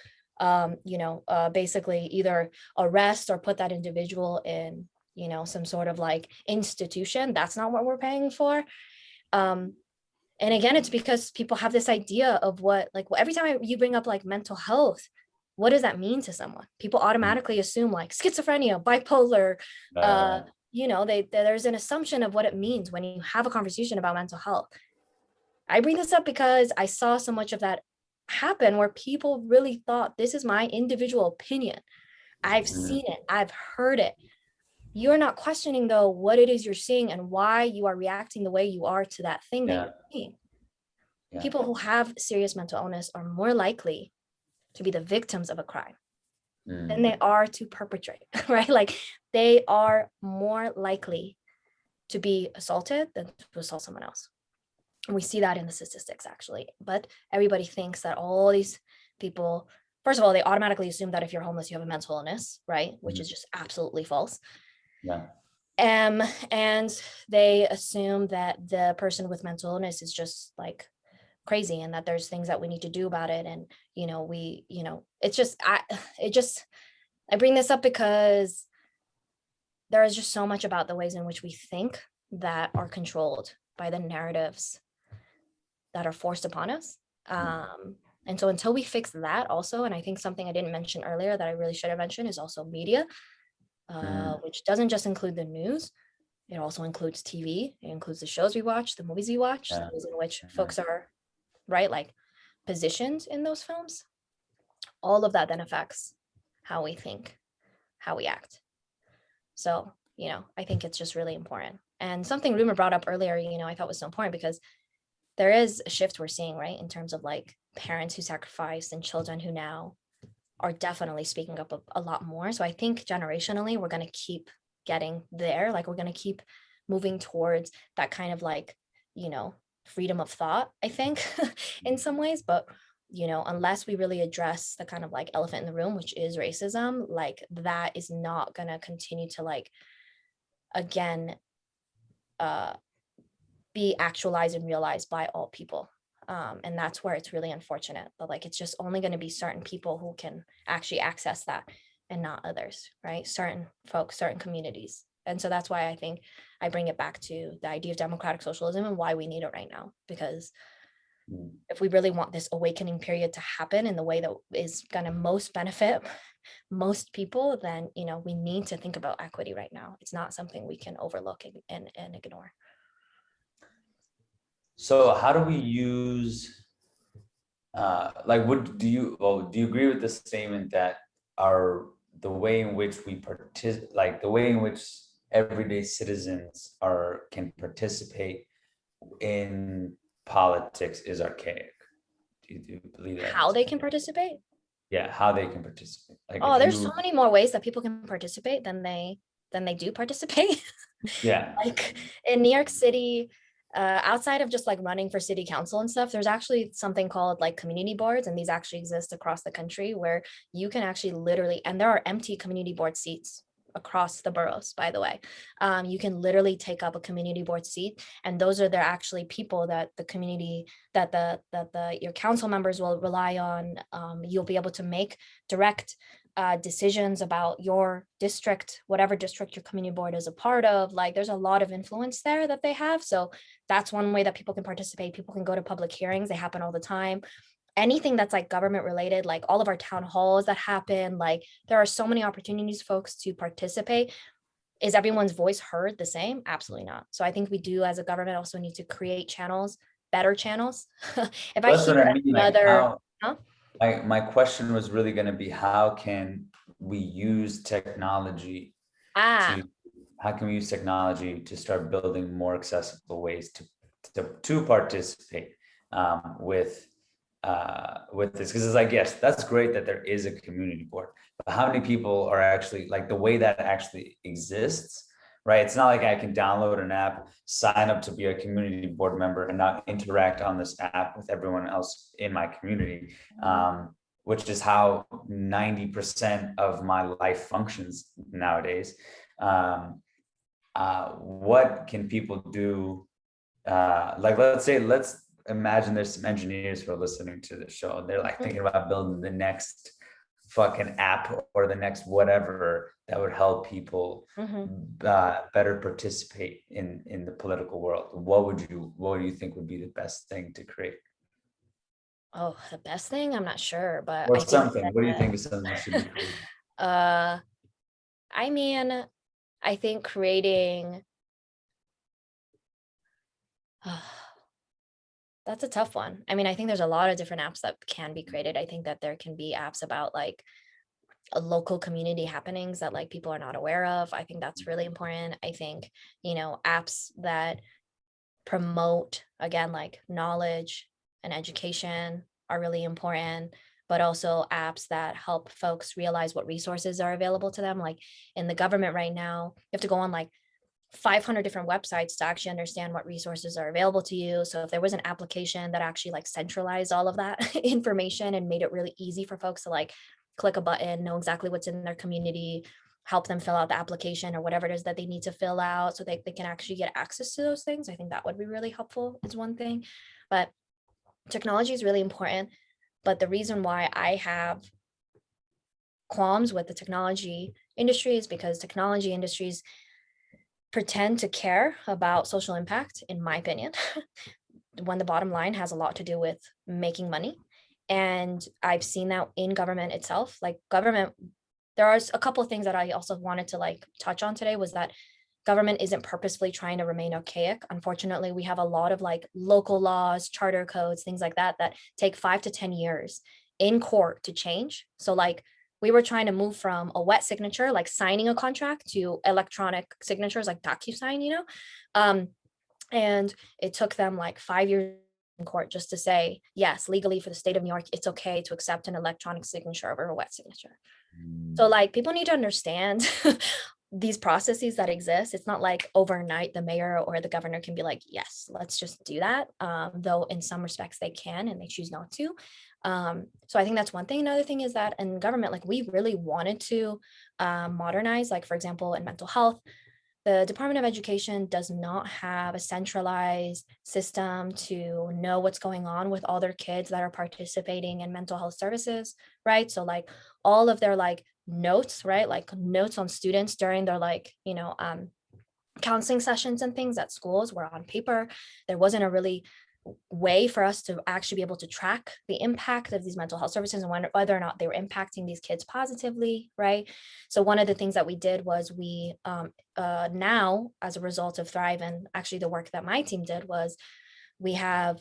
basically either arrest or put that individual in, some sort of like institution. That's not what we're paying for. And again, it's because people have this idea of what, like, well, every time you bring up like mental health, what does that mean to someone? People automatically assume like schizophrenia, bipolar, there's an assumption of what it means when you have a conversation about mental health. I bring this up because I saw so much of that happen where people really thought, this is my individual opinion. I've seen it, I've heard it. You're not questioning though what it is you're seeing and why you are reacting the way you are to that thing that you're seeing. People who have serious mental illness are more likely to be the victims of a crime than they are to perpetrate, right? Like, they are more likely to be assaulted than to assault someone else. And we see that in the statistics, actually. But everybody thinks that all these people, first of all, they automatically assume that if you're homeless, you have a mental illness, right? Which is just absolutely false. And they assume that the person with mental illness is just like crazy, and that there's things that we need to do about it. And, it's just, I bring this up because there is just so much about the ways in which we think that are controlled by the narratives that are forced upon us. And so until we fix that also, and I think something I didn't mention earlier that I really should have mentioned is also media, which doesn't just include the news. It also includes TV. It includes the shows we watch, the movies we watch, the ways in which folks are, right, like positioned in those films. All of that then affects how we think, how we act. So, you know, I think it's just really important. And something Rumor brought up earlier, you know, I thought was so important because there is a shift we're seeing, right, in terms of like parents who sacrificed and children who now are definitely speaking up a lot more. So I think generationally, we're going to keep getting there. Like we're going to keep moving towards that kind of like, you know, freedom of thought, I think, in some ways. But, you know, unless we really address the kind of like elephant in the room, which is racism, like that is not going to continue to like, again, be actualized and realized by all people. And that's where it's really unfortunate, but like it's just only going to be certain people who can actually access that and not others, right? Certain folks, certain communities. And so that's why I think I bring it back to the idea of democratic socialism and why we need it right now. Because if we really want this awakening period to happen in the way that is going to most benefit most people, then, you know, we need to think about equity right now. It's not something we can overlook and ignore. So how do we use, like, do you agree with the statement that the way in which we like the way in which everyday citizens can participate in politics is archaic? Do you believe that? How they can participate? Yeah, how they can participate. Like, oh, there's so many more ways that people can participate than they do participate. Yeah. Like in New York City, outside of just like running for city council and stuff, there's actually something called like community boards, and these actually exist across the country where you can actually literally, and there are empty community board seats across the boroughs, by the way. You can literally take up a community board seat, and those are actually people that the community, that your council members will rely on. You'll be able to make direct decisions about your district, whatever district your community board is a part of. Like there's a lot of influence there that they have. So that's one way that people can participate. People can go to public hearings. They happen all the time. Anything that's like government related, like all of our town halls that happen, like there are so many opportunities folks to participate. Is everyone's voice heard the same? Absolutely not. So I think we do as a government also need to create channels, better channels. If I hear another, my question was really going to be, how can we use technology to start building more accessible ways to participate with this? Because it's like, yes, that's great that there is a community board, but how many people are actually, like, the way that actually exists, right? It's not like I can download an app, sign up to be a community board member, and not interact on this app with everyone else in my community, which is how 90% of my life functions nowadays. What can people do? Like, let's imagine there's some engineers who are listening to the show, and they're like thinking about building the next fucking app or the next whatever that would help people better participate in the political world. What do you think would be the best thing to create? Oh, the best thing? I'm not sure, but or something. What do you think is something that should be created? I mean, I think creating that's a tough one. I mean, I think there's a lot of different apps that can be created. I think that there can be apps about like local community happenings that like people are not aware of. I think that's really important. I think, you know, apps that promote, again, like knowledge and education are really important, but also apps that help folks realize what resources are available to them. Like in the government right now, you have to go on like 500 different websites to actually understand what resources are available to you. So if there was an application that actually like centralized all of that information and made it really easy for folks to like click a button, know exactly what's in their community, help them fill out the application or whatever it is that they need to fill out so they can actually get access to those things, I think that would be really helpful is one thing. But technology is really important. But the reason why I have qualms with the technology industry is because technology industries pretend to care about social impact, in my opinion, when the bottom line has a lot to do with making money. And I've seen that in government itself, like government, there are a couple of things that I also wanted to like touch on today was that government isn't purposefully trying to remain archaic. Unfortunately, we have a lot of like local laws, charter codes, things like that, that take 5 to 10 years in court to change. So like we were trying to move from a wet signature, like signing a contract, to electronic signatures like DocuSign, you know? And it took them like 5 years in court just to say, yes, legally for the state of New York, it's okay to accept an electronic signature over a wet signature. So like people need to understand these processes that exist. It's not like overnight the mayor or the governor can be like, yes, let's just do that. Though in some respects they can and they choose not to. So I think that's one thing. Another thing is that in government, like we really wanted to modernize, like for example, in mental health, the Department of Education does not have a centralized system to know what's going on with all their kids that are participating in mental health services, right? So like all of their like notes, right? Like notes on students during their like, you know, counseling sessions and things at schools were on paper. There wasn't a really way for us to actually be able to track the impact of these mental health services and whether or not they were impacting these kids positively, right? So one of the things that we did was we now, as a result of Thrive, and actually the work that my team did was we have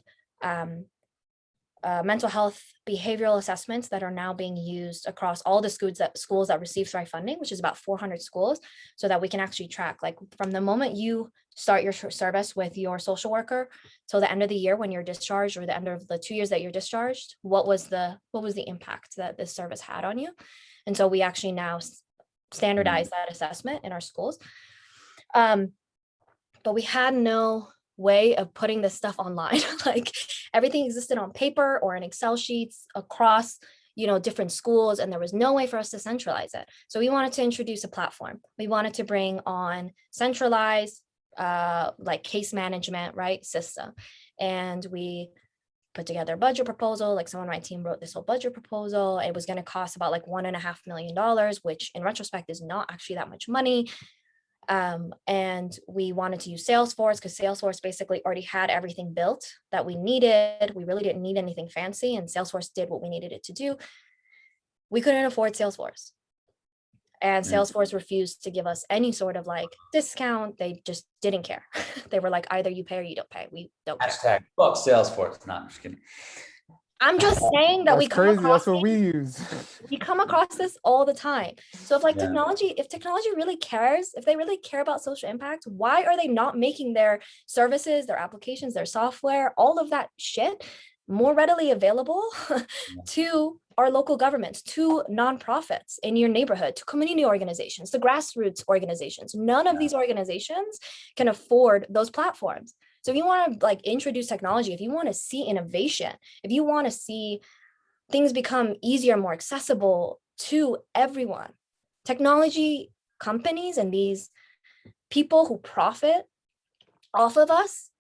mental health behavioral assessments that are now being used across all the schools that receive Thrive funding, which is about 400 schools, so that we can actually track, like from the moment you start your service with your social worker till the end of the year when you're discharged, or the end of the 2 years that you're discharged, what was the impact that this service had on you. And so we actually now standardize that assessment in our schools. But we had no way of putting this stuff online. Like everything existed on paper or in Excel sheets across, you know, different schools, and there was no way for us to centralize it. So we wanted to introduce a platform. We wanted to bring on centralized like case management, right, system. And we put together a budget proposal. Like someone on my team wrote this whole budget proposal. It was going to cost about like $1.5 million, which in retrospect is not actually that much money. And we wanted to use Salesforce because Salesforce basically already had everything built that we needed. We really didn't need anything fancy, and Salesforce did what we needed it to do. We couldn't afford Salesforce, and Salesforce refused to give us any sort of like discount. They just didn't care. They were like, either you pay or you don't pay. We don't care. Hashtag fuck Salesforce. No, I'm just kidding. I'm just saying that we come crazy. across That's what we use. We come across this all the time. So if like technology really cares, if they really care about social impact, why are they not making their services, their applications, their software, all of that shit more readily available to our local governments, to nonprofits in your neighborhood, to community organizations, to grassroots organizations? None of these organizations can afford those platforms. So if you want to like introduce technology, if you want to see innovation, if you want to see things become easier, more accessible to everyone, technology companies and these people who profit off of us,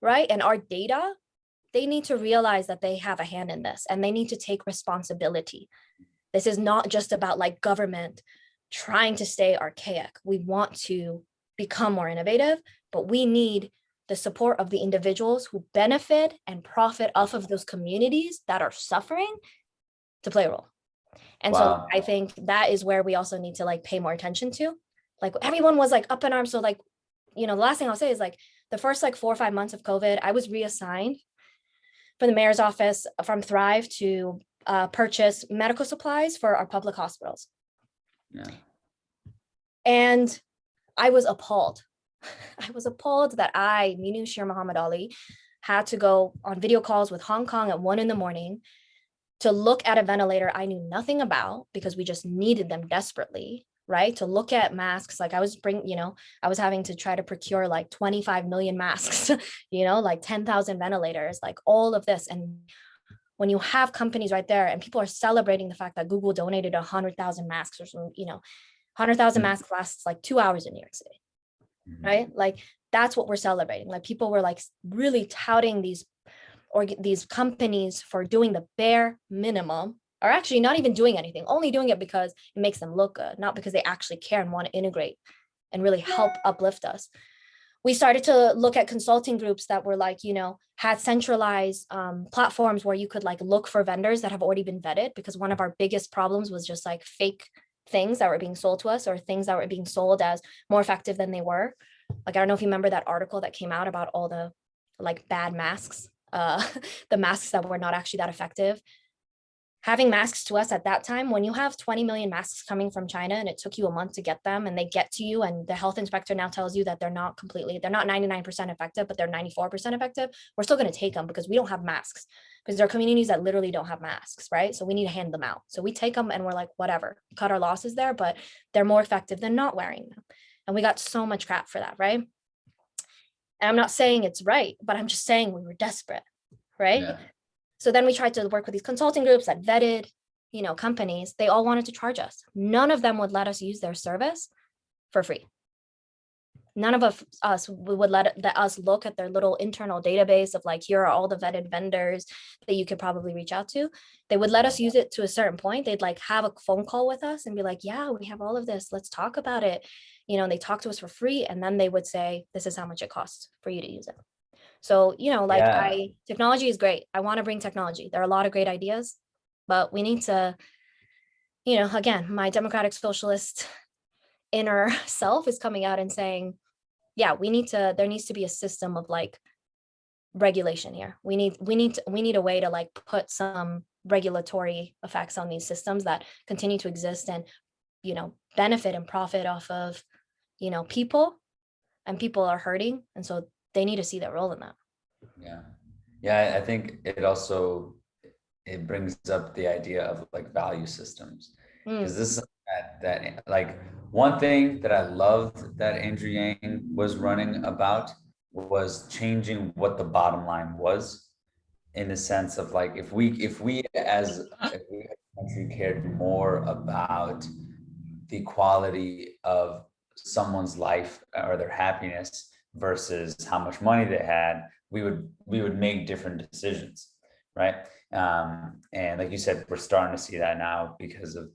right, and our data, they need to realize that they have a hand in this and they need to take responsibility. This is not just about like government trying to stay archaic. We want to become more innovative, but we need the support of the individuals who benefit and profit off of those communities that are suffering to play a role. And so I think that is where we also need to like pay more attention to. Like everyone was like up in arms. So like, you know, the last thing I'll say is like the first like 4 or 5 months of COVID, I was reassigned from the mayor's office from Thrive to purchase medical supplies for our public hospitals. Yeah. And I was appalled. I was appalled that I, Minoo Shirmohamadali, had to go on video calls with Hong Kong at 1 a.m. to look at a ventilator I knew nothing about because we just needed them desperately, right? To look at masks, like I was having to try to procure like 25 million masks, you know, like 10,000 ventilators, like all of this. And when you have companies right there and people are celebrating the fact that Google donated 100,000 masks or some, you know, 100,000 masks lasts like 2 hours in New York City, right? Like that's what we're celebrating. Like people were like really touting these companies for doing the bare minimum, or actually not even doing anything, only doing it because it makes them look good, not because they actually care and want to integrate and really help uplift us. we started to look at consulting groups that were like, had centralized platforms where you could like look for vendors that have already been vetted, because one of our biggest problems was just like fake things that were being sold to us, or things that were being sold as more effective than they were. Like, I don't know if you remember that article that came out about all the like bad masks, the masks that were not actually that effective. Having masks to us at that time, when you have 20 million masks coming from China and it took you a month to get them, and they get to you and the health inspector now tells you that they're not 99% effective, but they're 94% effective, we're still going to take them because we don't have masks, because there are communities that literally don't have masks, right? So we need to hand them out. So we take them and we're like, whatever, cut our losses there, but they're more effective than not wearing them. And we got so much crap for that, right? And I'm not saying it's right, but I'm just saying we were desperate, right? Yeah. So then we tried to work with these consulting groups that vetted, companies. They all wanted to charge us. None of them would let us use their service for free. None of us would let us look at their little internal database of like, here are all the vetted vendors that you could probably reach out to. They would let us use it to a certain point. They'd like have a phone call with us and be like, yeah, we have all of this. Let's talk about it. They talk to us for free. And then they would say, this is how much it costs for you to use it. So, Yeah. technology is great. I want to bring technology. There are a lot of great ideas, but we need to, again, my democratic socialist inner self is coming out and saying, yeah, there needs to be a system of like regulation here. We need a way to like put some regulatory effects on these systems that continue to exist and, benefit and profit off of, people, and people are hurting. And so they need to see their role in that. Yeah, I think it brings up the idea of like value systems, because this is that like one thing that I loved that Andrew Yang was running about was changing what the bottom line was, in the sense of like, if we as a country cared more about the quality of someone's life or their happiness versus how much money they had, we would make different decisions, right? And like you said, we're starting to see that now because of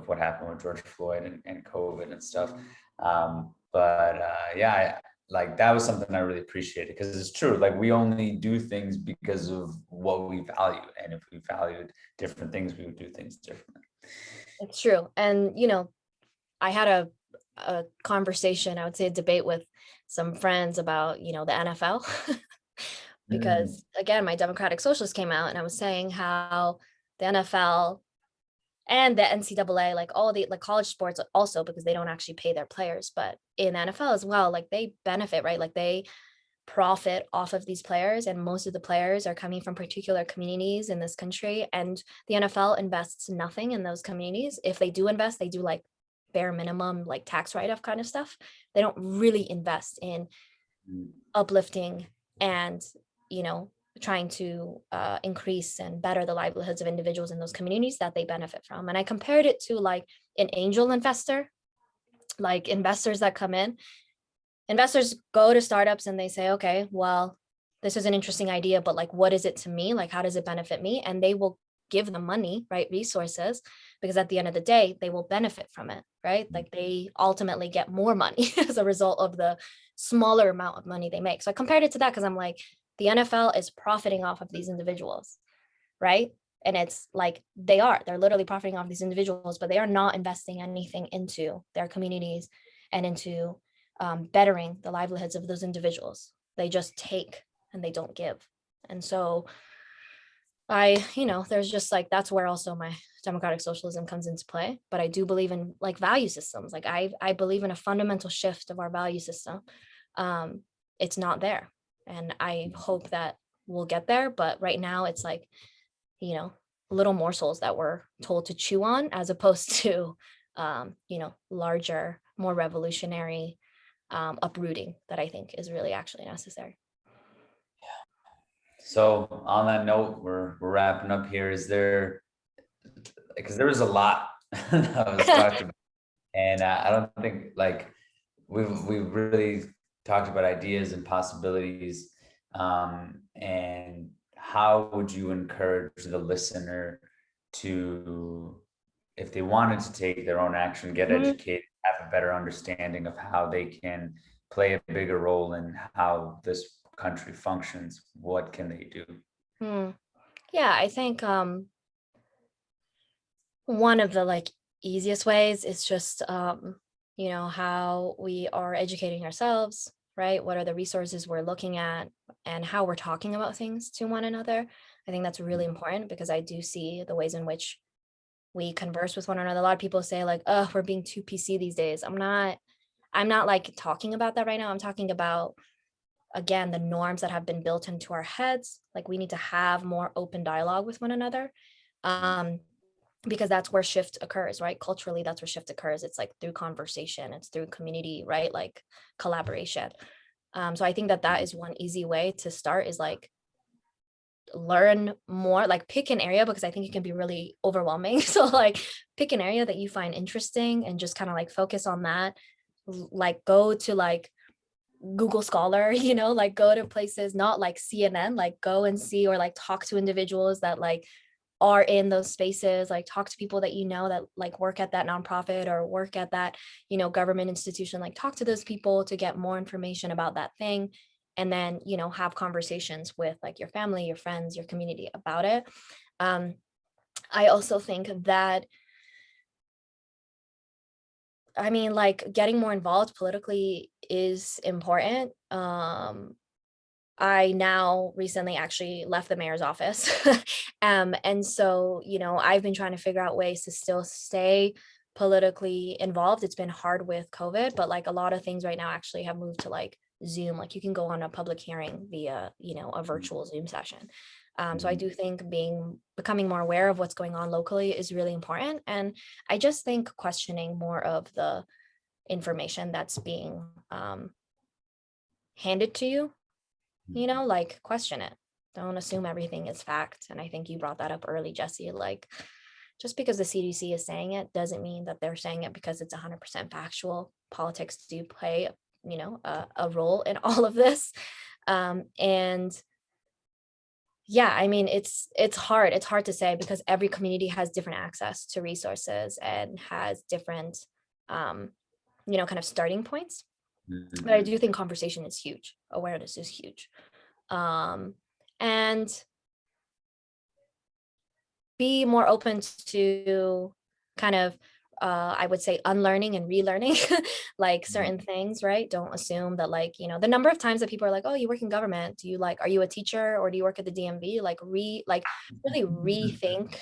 what happened with George Floyd and COVID and stuff. Yeah, like that was something I really appreciated, because it's true. Like, we only do things because of what we value, and if we valued different things, we would do things differently. It's true. And, I had a conversation, I would say a debate with some friends about, the NFL, because again, my democratic socialist came out and I was saying how the NFL and the NCAA, like all the like college sports also, because they don't actually pay their players, but in NFL as well, like they benefit, right? Like they profit off of these players, and most of the players are coming from particular communities in this country, and the NFL invests nothing in those communities. If they do invest, they do like bare minimum, like tax write-off kind of stuff. They don't really invest in uplifting and, trying to increase and better the livelihoods of individuals in those communities that they benefit from. And I compared it to like an angel investor, like investors that come in. Investors go to startups and they say, okay, well, this is an interesting idea, but like, what is it to me? Like, how does it benefit me? And they will give them money, right? Resources, because at the end of the day, they will benefit from it, right? Like they ultimately get more money as a result of the smaller amount of money they make. So I compared it to that because I'm like, the NFL is profiting off of these individuals, right? And it's like, they're literally profiting off these individuals, but they are not investing anything into their communities and into bettering the livelihoods of those individuals. They just take and they don't give. And so there's just like, that's where also my democratic socialism comes into play. But I do believe in like value systems. Like I believe in a fundamental shift of our value system. It's not there. And I hope that we'll get there. But right now it's like, little morsels that we're told to chew on, as opposed to, larger, more revolutionary uprooting that I think is really actually necessary. So on that note, we're wrapping up here. Is there, because there was a lot that was talked about, and I don't think like we've really talked about ideas and possibilities, and how would you encourage the listener to, if they wanted to take their own action, get educated, have a better understanding of how they can play a bigger role in how this country functions, what can they do? Yeah, I think one of the like easiest ways is just how we are educating ourselves, right? What are the resources we're looking at and how we're talking about things to one another. I think that's really important because I do see the ways in which we converse with one another. A lot of people say like, oh, we're being too PC these days. I'm not like talking about that right now. I'm talking about, again, the norms that have been built into our heads. Like we need to have more open dialogue with one another. Because that's where shift occurs, right? Culturally, that's where shift occurs. It's like through conversation, it's through community, right? Like collaboration. So I think that is one easy way to start, is like learn more, like pick an area, because I think it can be really overwhelming. So like pick an area that you find interesting and just kind of like focus on that. Like go to like Google Scholar, like go to places, not like CNN, like go and see, or like talk to individuals that like are in those spaces, like talk to people that that like work at that nonprofit or work at that government institution. Like talk to those people to get more information about that thing, and then have conversations with like your family, your friends, your community about it. I also think that, I mean, like getting more involved politically is important. I now recently actually left the mayor's office. And so, I've been trying to figure out ways to still stay politically involved. It's been hard with COVID, but like a lot of things right now actually have moved to like Zoom. Like you can go on a public hearing via, a virtual Zoom session. So I do think becoming more aware of what's going on locally is really important. And I just think questioning more of the information that's being handed to you, like question it. Don't assume everything is fact. And I think you brought that up early, Jesse. Like just because the CDC is saying it doesn't mean that they're saying it because it's 100% factual. Politics do play, a role in all of this. And yeah, I mean, it's hard. It's hard to say because every community has different access to resources and has different, kind of starting points. But I do think conversation is huge. Awareness is huge. And be more open to kind of, I would say, unlearning and relearning like certain things, right? Don't assume that like, the number of times that people are like, oh, you work in government. Do you are you a teacher or do you work at the DMV? Like really rethink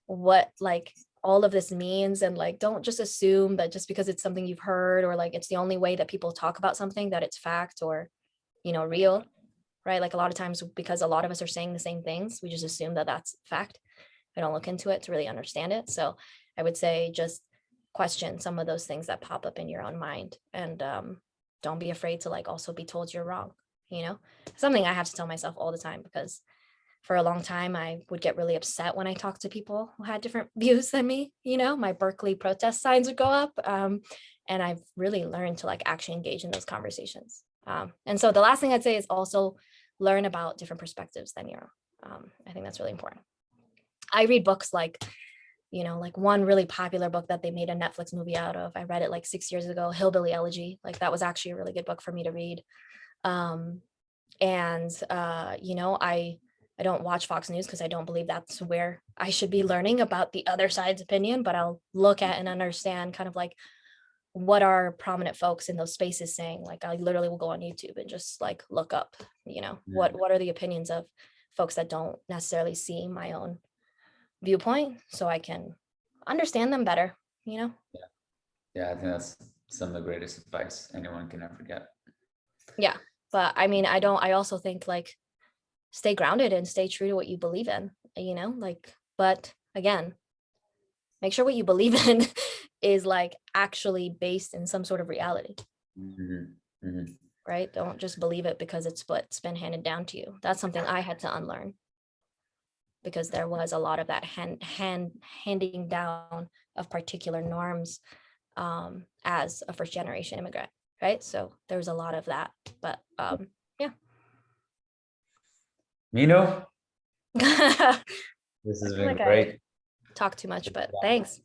what like all of this means, and like don't just assume that just because it's something you've heard or like it's the only way that people talk about something that it's fact or real, right? Like a lot of times, because a lot of us are saying the same things, we just assume that that's fact. I don't look into it to really understand it. So I would say just question some of those things that pop up in your own mind, and don't be afraid to like also be told you're wrong. Something I have to tell myself all the time, because for a long time I would get really upset when I talked to people who had different views than me. My Berkeley protest signs would go up, and I've really learned to like actually engage in those conversations. And so the last thing I'd say is also learn about different perspectives than your own. I think that's really important. I read books like, like one really popular book that they made a Netflix movie out of. I read it like 6 years ago, Hillbilly Elegy. Like that was actually a really good book for me to read. I don't watch Fox News because I don't believe that's where I should be learning about the other side's opinion, but I'll look at and understand kind of like what are prominent folks in those spaces saying. Like I literally will go on YouTube and just like look up, what are the opinions of folks that don't necessarily see my own viewpoint, so I can understand them better. Yeah, I think that's some of the greatest advice anyone can ever get. Yeah, but I mean, I also think like stay grounded and stay true to what you believe in, but again, make sure what you believe in is like actually based in some sort of reality. Right? Don't just believe it because it's what's been handed down to you. That's something I had to unlearn, because there was a lot of that handing down of particular norms as a first generation immigrant, right? So there's a lot of that, but yeah. Minoo, this has been like great. I talk too much, but thanks.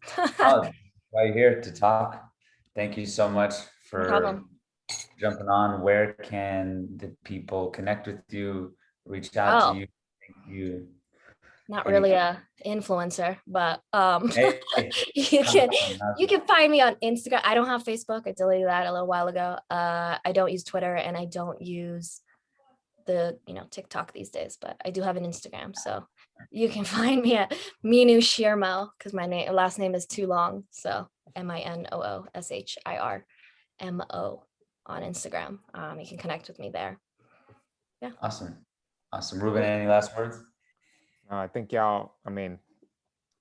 Right here to talk. Thank you so much for jumping on. Where can the people connect with you, reach out to Oh, you? Thank you. not Any- really a influencer, but Hey, you come can on, you can find me on Instagram. I don't have Facebook. I deleted that a little while ago. I don't use Twitter, and I don't use the TikTok these days, but I do have an Instagram. So you can find me at Minoo Shirmo, because my last name is too long. So MINOOSHIRMO on Instagram. You can connect with me there. Yeah. Awesome. Ruben, any last words? I think y'all, I mean,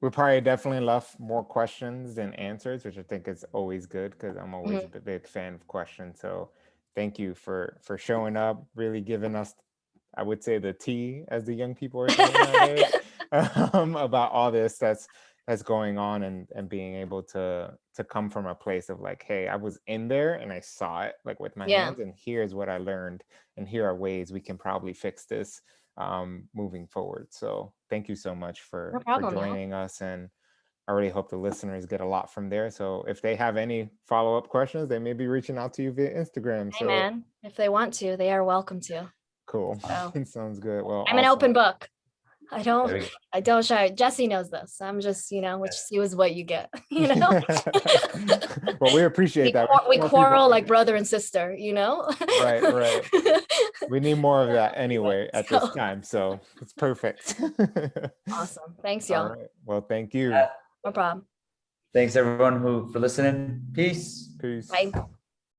we probably definitely left more questions than answers, which I think is always good because I'm always a big fan of questions. So thank you for showing up, really giving us, I would say, the tea, as the young people are saying nowadays, about all this that's going on, and being able to come from a place of like, hey, I was in there and I saw it like with my hands, and here's what I learned, and here are ways we can probably fix this moving forward. So thank you so much for joining us, and I really hope the listeners get a lot from there. So if they have any follow-up questions, they may be reaching out to you via Instagram. Hey, man, if they want to, they are welcome to. Cool. So, sounds good. Well, I'm an open book. I don't shy. Jesse knows this. I'm just, what you see is what you get, Well, we appreciate that. We quarrel like brother and sister, Right. We need more of that anyway at this time. So it's perfect. Awesome. Thanks, y'all. All right. Well, thank you. No problem. Thanks everyone for listening. Peace. Peace. Bye.